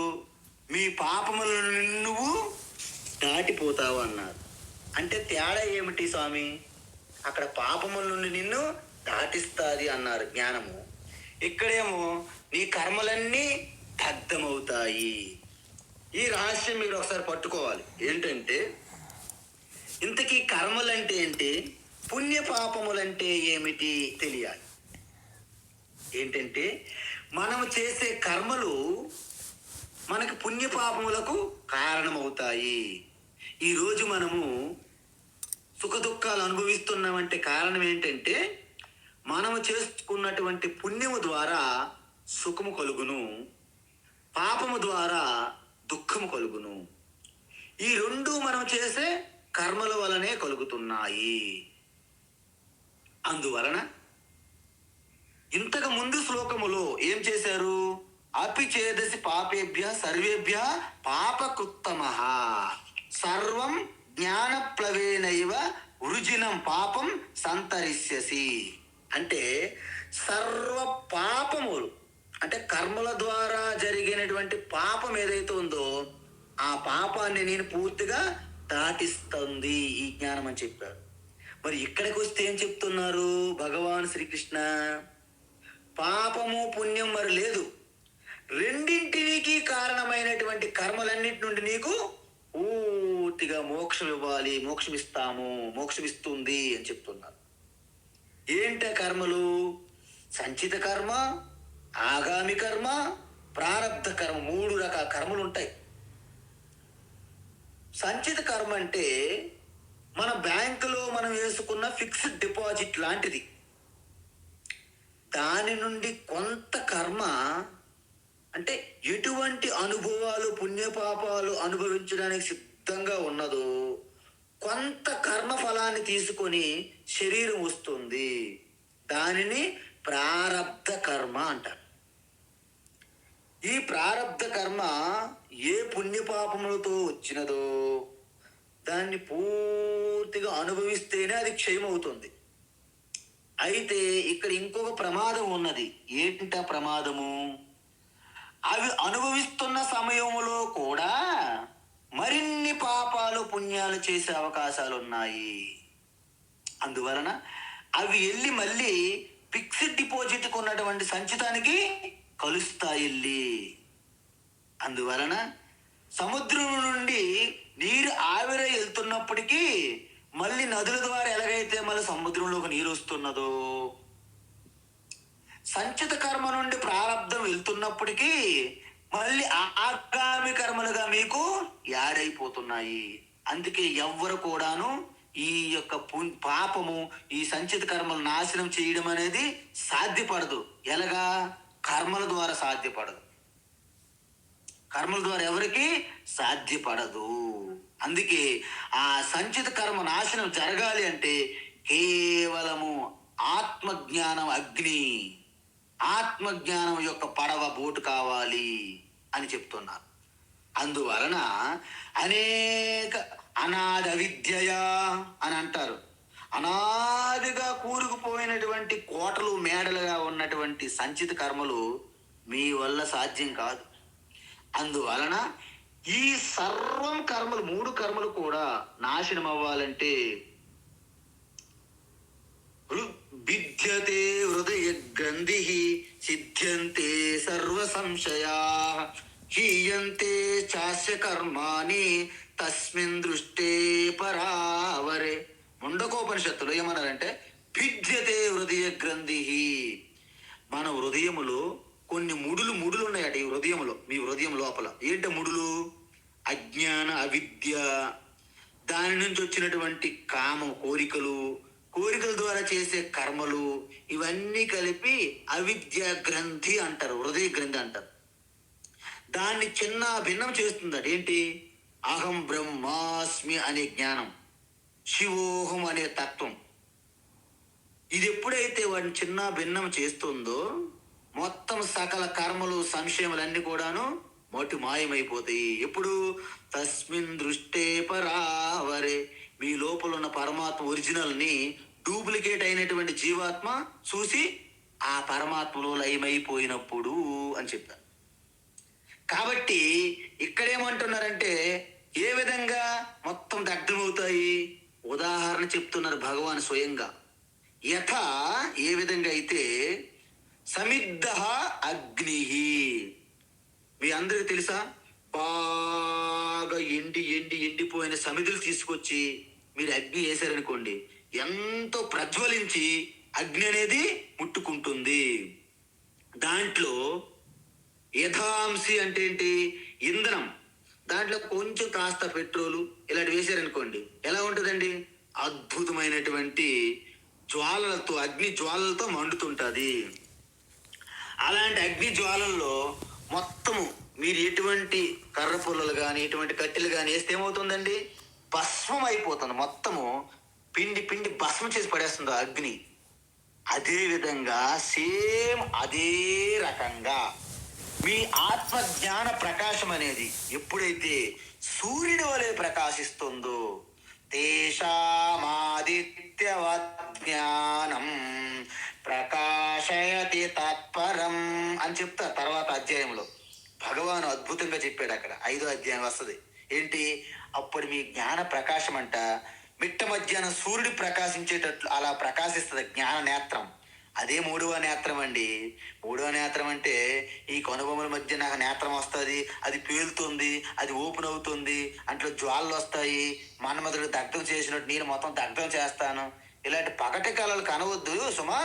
మీ పాపములను నువ్వు దాటిపోతావు అన్నారు. అంటే తేడా ఏమిటి స్వామి? అక్కడ పాపముల నుండి నిన్ను దాటిస్తుంది అన్నారు జ్ఞానము. ఇక్కడేమో నీ కర్మలన్నీ దగ్ధమవుతాయి. ఈ రహస్యం మీరు ఒకసారి పట్టుకోవాలి. ఏంటంటే ఇంతకీ కర్మలంటే ఏంటి, పుణ్య పాపములంటే ఏమిటి తెలియాలి. ఏంటంటే మనము చేసే కర్మలు మనకి పుణ్య పాపములకు కారణమవుతాయి. ఈరోజు మనము సుఖ దుఃఖాలు అనుభవిస్తున్నామంటే కారణం ఏంటంటే మనము చేసుకున్నటువంటి పుణ్యము ద్వారా సుఖము కలుగును, పాపము ద్వారా దుఃఖము కలుగును. ఈ రెండు మనం చేసే కర్మల వలనే కలుగుతున్నాయి. అందువలన ఇంతకు ముందు శ్లోకములో ఏం చేశారు? అపి చేదసి పాపేభ్య సర్వేభ్య పాపకృత్తమః సర్వం జ్ఞానప్లవేనైవ వృజినం పాపం సంతరిష్యసి. అంటే సర్వ పాపములు అంటే కర్మల ద్వారా జరిగినటువంటి పాపం ఏదైతే ఉందో ఆ పాపాన్ని నేను పూర్తిగా దాటిస్తుంది ఈ జ్ఞానం అని చెప్పారు. మరి ఇక్కడికి వస్తే ఏం చెప్తున్నారు భగవాన్ శ్రీకృష్ణ? పాపము పుణ్యం మరి లేదు, రెండింటికి కారణమైనటువంటి కర్మలన్నిటి నుండి నీకు పూర్తిగా మోక్షం ఇవ్వాలి, మోక్షం ఇస్తాము, మోక్షం ఇస్తుంది అని చెప్తున్నారు. ఏంట కర్మలు? సంచిత కర్మ, ఆగామి కర్మ, ప్రారబ్ధ కర్మ, 3 రకాల కర్మలు ఉంటాయి. సంచిత కర్మ అంటే మన బ్యాంకులో మనం వేసుకున్న ఫిక్స్డ్ డిపాజిట్ లాంటిది. దాని నుండి కొంత కర్మ అంటే ఎటువంటి అనుభవాలు పుణ్యపాపాలు అనుభవించడానికి సిద్ధంగా ఉన్నదో కొంత కర్మ ఫలాన్ని తీసుకొని శరీరం వస్తుంది. దానిని ప్రారబ్ధ కర్మ అంటారు. ఈ ప్రారబ్ధ కర్మ ఏ పుణ్యపాపములతో వచ్చినదో దాన్ని పూర్తిగా అనుభవిస్తేనే అది క్షయమవుతుంది. అయితే ఇక్కడ ఇంకొక ప్రమాదం ఉన్నది. ఏంట ప్రమాదము? అవి అనుభవిస్తున్న సమయంలో కూడా మరిన్ని పాపాలు పుణ్యాలు చేసే అవకాశాలు ఉన్నాయి. అందువలన అవి వెళ్ళి మళ్ళీ ఫిక్స్డ్ డిపాజిట్కి ఉన్నటువంటి సంచితానికి కలుస్తాయి వెళ్ళి. అందువలన సముద్రం నుండి నీరు ఆవిరై వెళ్తున్నప్పటికీ మళ్ళీ నదుల ద్వారా ఎలాగైతే మళ్ళీ సముద్రంలోకి నీరు వస్తున్నదో, సంచిత కర్మ నుండి ప్రారంధం వెళ్తున్నప్పటికీ మళ్ళీ ఆగామి కర్మలుగా మీకు యాడైపోతున్నాయి. అందుకే ఎవ్వరు కూడాను ఈ యొక్క పాపము, ఈ సంచిత కర్మలు నాశనం చేయడం అనేది సాధ్యపడదు. ఎలాగా? కర్మల ద్వారా సాధ్యపడదు. కర్మల ద్వారా ఎవరికి సాధ్యపడదు. అందుకే ఆ సంచిత కర్మ నాశనం జరగాలి అంటే కేవలము ఆత్మజ్ఞానం అగ్ని, ఆత్మజ్ఞానం యొక్క పడవ బోటు కావాలి అని చెప్తున్నారు. అందువలన అనేక అనాథ విద్యయ అని అంటారు. అనాదిగా కూరుకుపోయినటువంటి కోటలు మేడలుగా ఉన్నటువంటి సంచిత కర్మలు మీ వల్ల సాధ్యం కాదు. అందువలన ఈ సర్వం కర్మలు, 3 కర్మలు కూడా నాశనం అవ్వాలంటే విద్యతే హృదయ గ్రంథి సిద్ధ్యంతే సర్వ సంశయా హీయంతే చాస్య కర్మాణి తస్మిన్ దృష్టే పరావరే. ముండకోపనిషత్తులో ఏమన్నారంటే విద్యతే హృదయ గ్రంథి. మన హృదయములో కొన్ని ముడులు ఉన్నాయట. ఈ హృదయంలో, మీ హృదయం లోపల ఏంట ముడులు? అజ్ఞాన, అవిద్య, దాని నుంచి వచ్చినటువంటి కామం, కోరికల ద్వారా చేసే కర్మలు, ఇవన్నీ కలిపి అవిద్య గ్రంథి అంటారు, హృదయ గ్రంథి అంటారు. దాన్ని చిన్న భిన్నం చేస్తుందట. ఏంటి? అహం బ్రహ్మాస్మి అనే జ్ఞానం, శివోహం అనే తత్వం. ఇది ఎప్పుడైతే వాడిని చిన్న భిన్నం చేస్తుందో మొత్తం సకల కర్మలు, సంశయములన్నీ కూడాను మొట్టి మాయమైపోతాయి. ఎప్పుడు? తస్మిన్ దృష్టే పరావరే. మీ లోపల ఉన్న పరమాత్మ ఒరిజినల్ని డూప్లికేట్ అయినటువంటి జీవాత్మ చూసి ఆ పరమాత్మలో లయమైపోయినప్పుడు అని చెప్పారు. కాబట్టి ఇక్కడేమంటున్నారంటే ఏ విధంగా మొత్తం దగ్ధమవుతాయి? ఉదాహరణ చెప్తున్నారు భగవాన్ స్వయంగా. యథ, ఏ విధంగా అయితే సమిద్ధ అగ్ని. మీ అందరికి తెలుసా? బాగా ఎండిపోయిన సమిధులు తీసుకొచ్చి మీరు అగ్ని వేశారనుకోండి, ఎంతో ప్రజ్వలించి అగ్ని అనేది ముట్టుకుంటుంది. దాంట్లో యథాంశి అంటే ఏంటి? ఇంధనం. దాంట్లో కొంచెం కాస్త పెట్రోలు ఇలాంటి వేశారనుకోండి, ఎలా ఉంటుందండి? అద్భుతమైనటువంటి జ్వాలలతో, అగ్ని జ్వాలలతో మండుతుంటుంది. అలాంటి అగ్ని జ్వాలల్లో మొత్తము మీరు ఎటువంటి కర్ర పుల్లలు కానీ, ఎటువంటి కట్టెలు కానీ వేస్తే ఏమవుతుందండి? భస్మం అయిపోతుంది. మొత్తము పిండి భస్మం చేసి పడేస్తుంది అగ్ని. అదే విధంగా సేమ్ అదే రకంగా మీ ఆత్మజ్ఞాన ప్రకాశం అనేది ఎప్పుడైతే సూర్యుడి వలె ప్రకాశిస్తుందో, తేషామాదిత్యవజ్ఞానం ప్రకాశయతి తత్పరం అని చెప్తారు తర్వాత అధ్యాయంలో. భగవాను అద్భుతంగా చెప్పాడు. అక్కడ 5వ అధ్యాయం వస్తుంది. ఏంటి? అప్పుడు మీ జ్ఞాన ప్రకాశం అంట మిట్ట మధ్యాహ్నం సూర్యుడు ప్రకాశించేటట్లు అలా ప్రకాశిస్తుంది జ్ఞాన నేత్రం. అదే 3వ నేత్రం అండి. 3వ నేత్రం అంటే ఈ కనుబొమ్మల మధ్య నాకు నేత్రం వస్తుంది, అది పేలుతుంది, అది ఓపెన్ అవుతుంది, అంట్లో జ్వాలలు వస్తాయి, మన్మధుడు దగ్ధం చేసినట్టు నేను మొత్తం దగ్ధం చేస్తాను. ఇలాంటి పగటి కళలు కనవద్దు సుమా.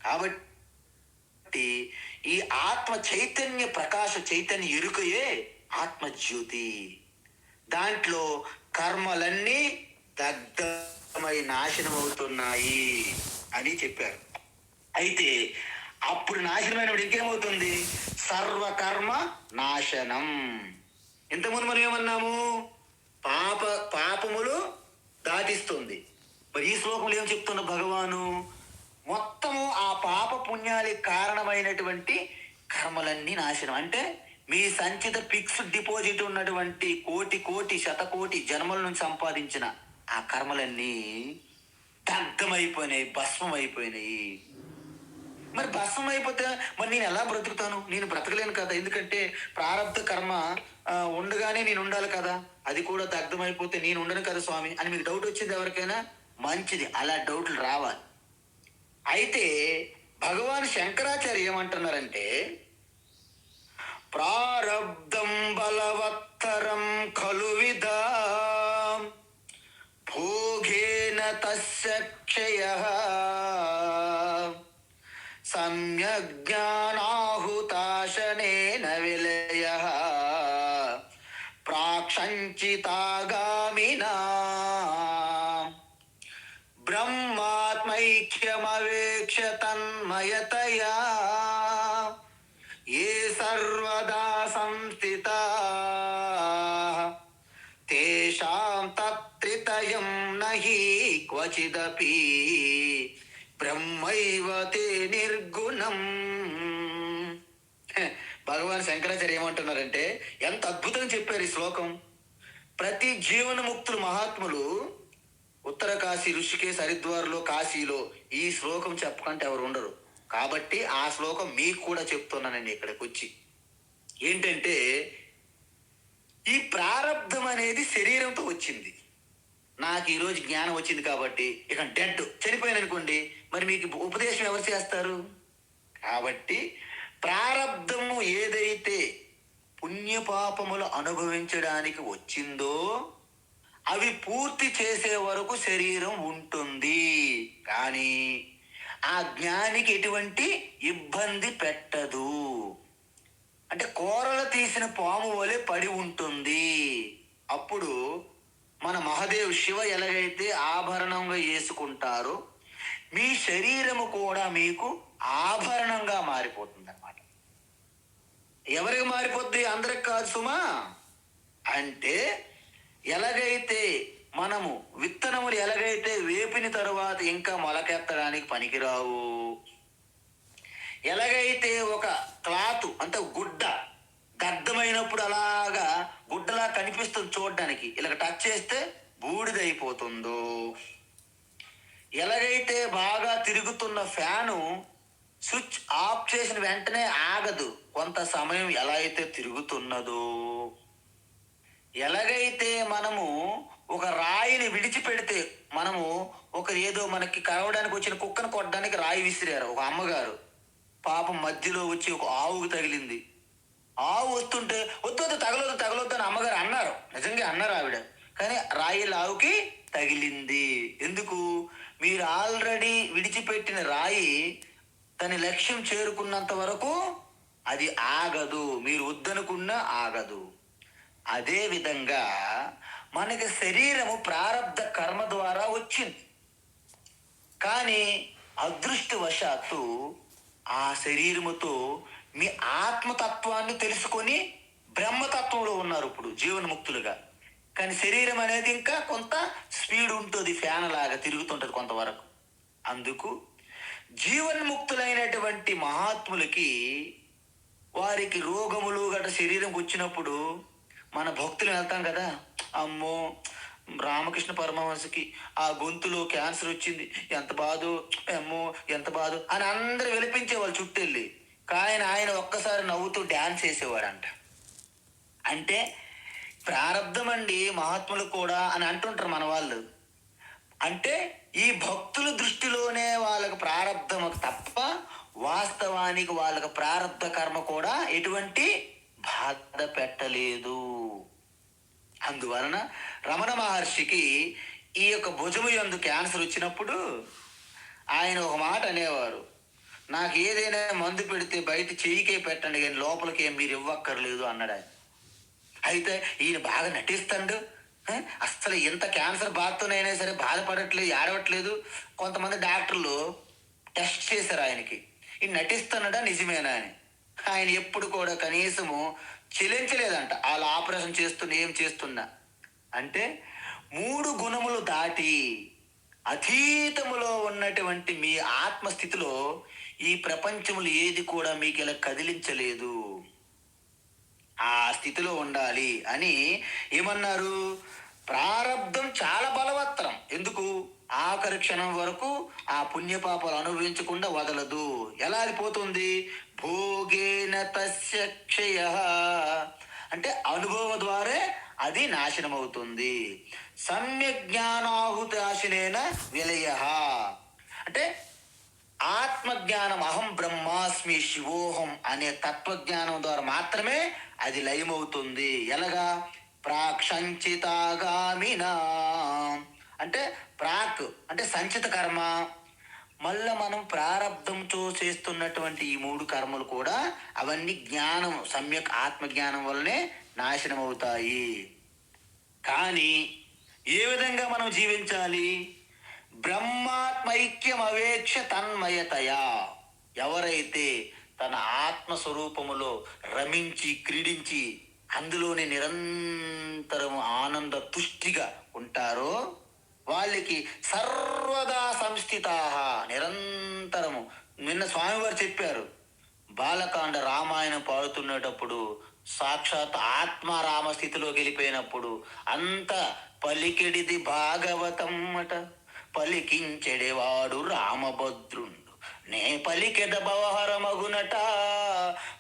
కాబట్టి ఈ ఆత్మ చైతన్య ప్రకాశ చైతన్య ఎరుకయే ఆత్మజ్యోతి. దాంట్లో కర్మలన్నీ దగ్ధమై నాశనం అవుతున్నాయి అని చెప్పారు. అయితే అప్పుడు నాశనమైనప్పుడు ఇంకేమవుతుంది? సర్వకర్మ నాశనం. ఇంతకుముందు మనం ఏమన్నాము? పాపములు దాటిస్తుంది. మరి ఈ శ్లోకంలో ఏం చెప్తున్న భగవాను? మొత్తము ఆ పాప పుణ్యాలకి కారణమైనటువంటి కర్మలన్నీ నాశనం. అంటే మీ సంచిత ఫిక్స్డ్ డిపాజిట్ ఉన్నటువంటి కోటి శతకోటి జన్మల నుంచి సంపాదించిన ఆ కర్మలన్నీ దగ్ధమైపోయినాయి, భస్మం అయిపోయినాయి. మరి భస్మం అయిపోతే మరి నేను ఎలా బ్రతుకుతాను? నేను బ్రతకలేను కదా, ఎందుకంటే ప్రారంధ కర్మ ఉండగానే నేను ఉండాలి కదా, అది కూడా దగ్ధమైపోతే నేను ఉండను కదా స్వామి అని మీకు డౌట్ వచ్చింది ఎవరికైనా? మంచిది, అలా డౌట్లు రావాలి. అయితే భగవాన్ శంకరాచార్య ఏమంటున్నారంటే, ప్రారబ్ధం బలవత్తరం ఖలు విదా భోగేన తస్య క్షయః సమ్యక్ జ్ఞానాహుతాశనేన విలయః ప్రాక్షంచితాగామినా బ్రహ్మాత్మైక్యమవేక్ష తన్మయతయా ఏ సర్వదా సంస్థితా తేషాం తత్రితయం నహి క్వచిదపి బ్రహ్మైవ తే నిర్గుణం. భగవాన్ శంకరాచార్య ఏమంటున్నారంటే, ఎంత అద్భుతంగా చెప్పారు ఈ శ్లోకం. ప్రతి జీవన ముక్తులు మహాత్ములు ఉత్తర కాశీ, ఋషికేశ్, హరిద్వార్లో, కాశీలో ఈ శ్లోకం చెప్పకంటే ఎవరు ఉండరు. కాబట్టి ఆ శ్లోకం మీకు కూడా చెప్తున్నానండి ఇక్కడికి వచ్చి. ఏంటంటే, ఈ ప్రారబ్ధం అనేది శరీరంతో వచ్చింది. నాకు ఈరోజు జ్ఞానం వచ్చింది కాబట్టి ఇక డెడ్, చనిపోయాను అనుకోండి, మరి మీకు ఉపదేశం ఎవరు చేస్తారు? కాబట్టి ప్రారబ్ధము ఏదైతే పుణ్యపాపములు అనుభవించడానికి వచ్చిందో అవి పూర్తి చేసే వరకు శరీరం ఉంటుంది. కానీ ఆ జ్ఞానికి ఎటువంటి ఇబ్బంది పెట్టదు. అంటే కూరలు తీసిన పాము వలె పడి ఉంటుంది. అప్పుడు మన మహాదేవ్ శివ ఎలాగైతే ఆభరణంగా వేసుకుంటారో మీ శరీరము కూడా మీకు ఆభరణంగా మారిపోతుంది అన్నమాట. ఎవరికి మారిపోద్ది? అందరికి కాదు సుమా. అంటే ఎలాగైతే మనము విత్తనములు ఎలాగైతే వేపిన తరువాత ఇంకా మొలకెత్తడానికి పనికిరావు, ఎలాగైతే ఒక క్లాత్ అంటే గుడ్డ దగ్ధమైనప్పుడు అలాగా గుడ్డలా కనిపిస్తుంది చూడడానికి, ఇలా టచ్ చేస్తే బూడిదైపోతుందో, ఎలాగైతే బాగా తిరుగుతున్న ఫ్యాను స్విచ్ ఆఫ్ చేసిన వెంటనే ఆగదు, కొంత సమయం ఎలా అయితే తిరుగుతున్నదో, ఎలాగైతే మనము ఒక రాయిని విడిచిపెడితే, మనము ఒక ఏదో మనకి కరవడానికి వచ్చిన కుక్కను కొట్టడానికి రాయి విసిరారు ఒక అమ్మగారు, పాపం మధ్యలో వచ్చి ఒక ఆవుకు తగిలింది. ఆవు వస్తుంటే వద్దు తగలొద్దు తగలొద్దు అని అమ్మగారు అన్నారు, నిజంగా అన్నారు ఆవిడ. కానీ రాయి ఆవుకి తగిలింది. ఎందుకు? మీరు ఆల్రెడీ విడిచిపెట్టిన రాయి తన లక్ష్యం చేరుకున్నంత వరకు అది ఆగదు, మీరు వద్దనుకున్నా ఆగదు. అదే విధంగా మనకి శరీరము ప్రారబ్ధ కర్మ ద్వారా వచ్చింది. కానీ అదృష్టవశాత్తు ఆ శరీరముతో మీ ఆత్మతత్వాన్ని తెలుసుకొని బ్రహ్మతత్వంలో ఉన్నారు ఇప్పుడు జీవన్ముక్తులుగా. కానీ శరీరం అనేది ఇంకా కొంత స్పీడ్ ఉంటుంది, ఫ్యాన్ లాగా తిరుగుతుంటుంది కొంతవరకు. అందుకు జీవన్ముక్తులైనటువంటి మహాత్ములకి వారికి రోగములు గట్రా శరీరం వచ్చినప్పుడు మన భక్తులు వెళ్తాం కదా, అమ్మో రామకృష్ణ పరమహంసకి ఆ గొంతులో క్యాన్సర్ వచ్చింది, ఎంత బాధో, అమ్మో ఎంత బాధో అని అందరూ విలిపించేవాళ్ళు చుట్టెళ్ళి. కానీ ఆయన ఒక్కసారి నవ్వుతూ డ్యాన్స్ చేసేవాడంట. అంటే ప్రారంధం అండి మహాత్ములు కూడా అని అంటుంటారు మన వాళ్ళు. అంటే ఈ భక్తుల దృష్టిలోనే వాళ్ళకు ప్రారంధం తప్ప వాస్తవానికి వాళ్ళకు ప్రారంధ కర్మ కూడా ఎటువంటి బాధ పెట్టలేదు. అందువలన రమణ మహర్షికి ఈ యొక్క భుజము యందు క్యాన్సర్ వచ్చినప్పుడు ఆయన ఒక మాట అనేవారు, నాకు ఏదైనా మందు పెడితే బయట చెయ్యికే పెట్టండి కానీ లోపలికి ఏం మీరు ఇవ్వక్కర్లేదు అన్నాడు ఆయన. అయితే ఈయన బాగా నటిస్తాడు, అస్సలు ఎంత క్యాన్సర్ బాధతోనైనా సరే బాధపడట్లేదు, ఏడవట్లేదు. కొంతమంది డాక్టర్లు టెస్ట్ చేశారు ఆయనకి, ఈయన నటిస్తున్నాడా నిజమేనా అని. ఆయన ఎప్పుడు కూడా కనీసము చెలించలేదంట, వాళ్ళు ఆపరేషన్ చేస్తున్నా ఏం చేస్తున్నా. అంటే 3 గుణములు దాటి అతీతములో ఉన్నటువంటి మీ ఆత్మస్థితిలో ఈ ప్రపంచములు ఏది కూడా మీకు ఇలా కదిలించలేదు, ఆ స్థితిలో ఉండాలి అని ఏమన్నారు? ప్రారబ్ధం చాలా బలవత్తరం. ఎందుకు? ఆఖరి క్షణం వరకు ఆ పుణ్యపాపాలు అనుభవించకుండా వదలదు. ఎలా అది పోతుంది? భోగేన తస్య క్షయః, అంటే అనుభవం ద్వారా అది నాశనం అవుతుంది. సమ్యక్ జ్ఞానాహుతాశినేన విలయః, అంటే ఆత్మజ్ఞానం, అహం బ్రహ్మాస్మి శివోహం అనే తత్వజ్ఞానం ద్వారా మాత్రమే అది లయమవుతుంది. ఎలాగా? ప్రాక్ సంచితాగామినా, అంటే ప్రాక్ అంటే సంచిత కర్మ, మళ్ళా మనం ప్రారంధంతో చేస్తున్నటువంటి ఈ 3 కర్మలు కూడా అవన్నీ జ్ఞానం, సమ్యక్ ఆత్మజ్ఞానం వల్లనే నాశనం అవుతాయి. కానీ ఏ విధంగా మనం జీవించాలి? బ్రహ్మాత్మైక్యం అవేక్ష తన్మయతయా, ఎవరైతే తన ఆత్మస్వరూపములో రమించి క్రీడించి అందులోనే నిరంతరం ఆనంద తుష్టిగా ఉంటారో వాళ్ళకి సర్వదా సంస్థితా, నిరంతరము. నిన్న స్వామివారు చెప్పారు, బాలకాండ రామాయణం పాడుతున్నటప్పుడు సాక్షాత్ ఆత్మారామ స్థితిలోకి వెళ్ళిపోయినప్పుడు అంత పలికెడిది భాగవతం అట, పలికించెడేవాడు రామభద్రుండు, నే పలికెద భవహరమగునట,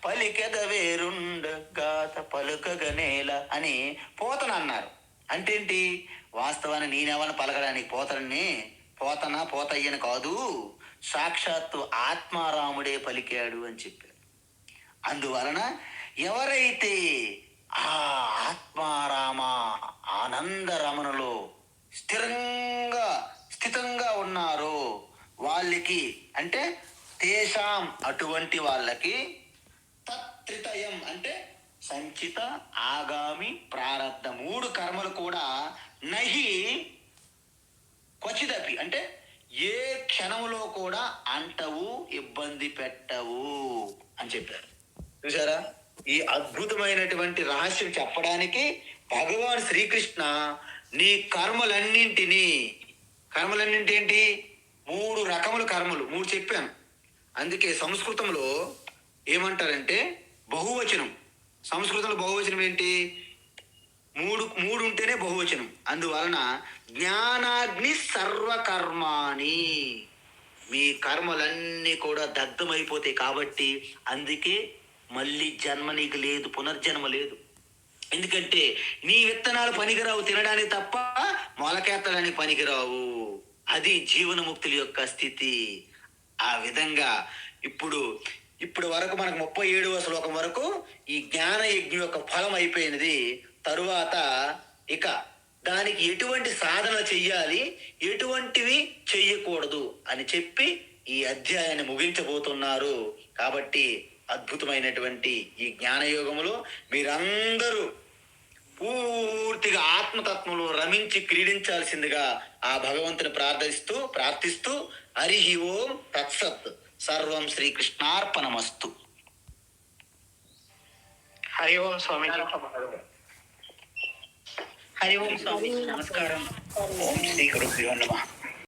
పలికెద వేరుండ గాత పలుకగనేల అని పోతన అన్నారు. అంటే ఏంటి? వాస్తవాన్ని నేనెవరిని పలకడానికి పోతయ్యని కాదు, సాక్షాత్తు ఆత్మారాముడే పలికాడు అని చెప్పారు. అందువలన ఎవరైతే ఆ ఆత్మారామ ఆనంద రమణలో స్థితంగా ఉన్నారో వాళ్ళకి, అంటే తేషాం అటువంటి వాళ్ళకి, తత్త్రితయం అంటే సంచిత ఆగామి ప్రారబ్ధ 3 కర్మలు కూడా నహి క్వచిదపి, అంటే ఏ క్షణంలో కూడా అంటవు, ఇబ్బంది పెట్టవు అని చెప్పారు. చూసారా? ఈ అద్భుతమైనటువంటి రహస్యం చెప్పడానికి భగవాన్ శ్రీకృష్ణ నీ కర్మలన్నింటి ఏంటి? 3 రకముల కర్మలు 3 చెప్పాను. అందుకే సంస్కృతంలో ఏమంటారంటే బహువచనం. సంస్కృతంలో బహువచనం ఏంటి? 3 ఉంటేనే బహువచనం. అందువలన జ్ఞానాగ్ని సర్వకర్మాణి, మీ కర్మలన్నీ కూడా దగ్ధమైపోతాయి. కాబట్టి అందుకే మళ్ళీ జన్మ నీకు లేదు, పునర్జన్మ లేదు. ఎందుకంటే నీ విత్తనాలు పనికిరావు తినడానికి తప్ప, మొలకెత్తడానికి పనికిరావు. అది జీవనముక్తుల యొక్క స్థితి. ఆ విధంగా ఇప్పుడు వరకు మనకు 37వ శ్లోకం వరకు ఈ జ్ఞాన యజ్ఞం యొక్క ఫలం అయిపోయినది. తరువాత ఇక దానికి ఎటువంటి సాధన చెయ్యాలి, ఎటువంటివి చెయ్యకూడదు అని చెప్పి ఈ అధ్యాయాన్ని ముగించబోతున్నారు. కాబట్టి అద్భుతమైనటువంటి ఈ జ్ఞానయోగములో మీరందరూ పూర్తిగా ఆత్మతత్వంలో రమించి క్రీడించాల్సిందిగా ఆ భగవంతుని ప్రార్థిస్తూ హరి ఓం తత్సత్. సర్వం శ్రీకృష్ణార్పణమస్తు. హరి ఓం స్వామి. హరి ఓం స్వామి. నమస్కారం. ఓం శ్రీ గురుభ్యో నమః.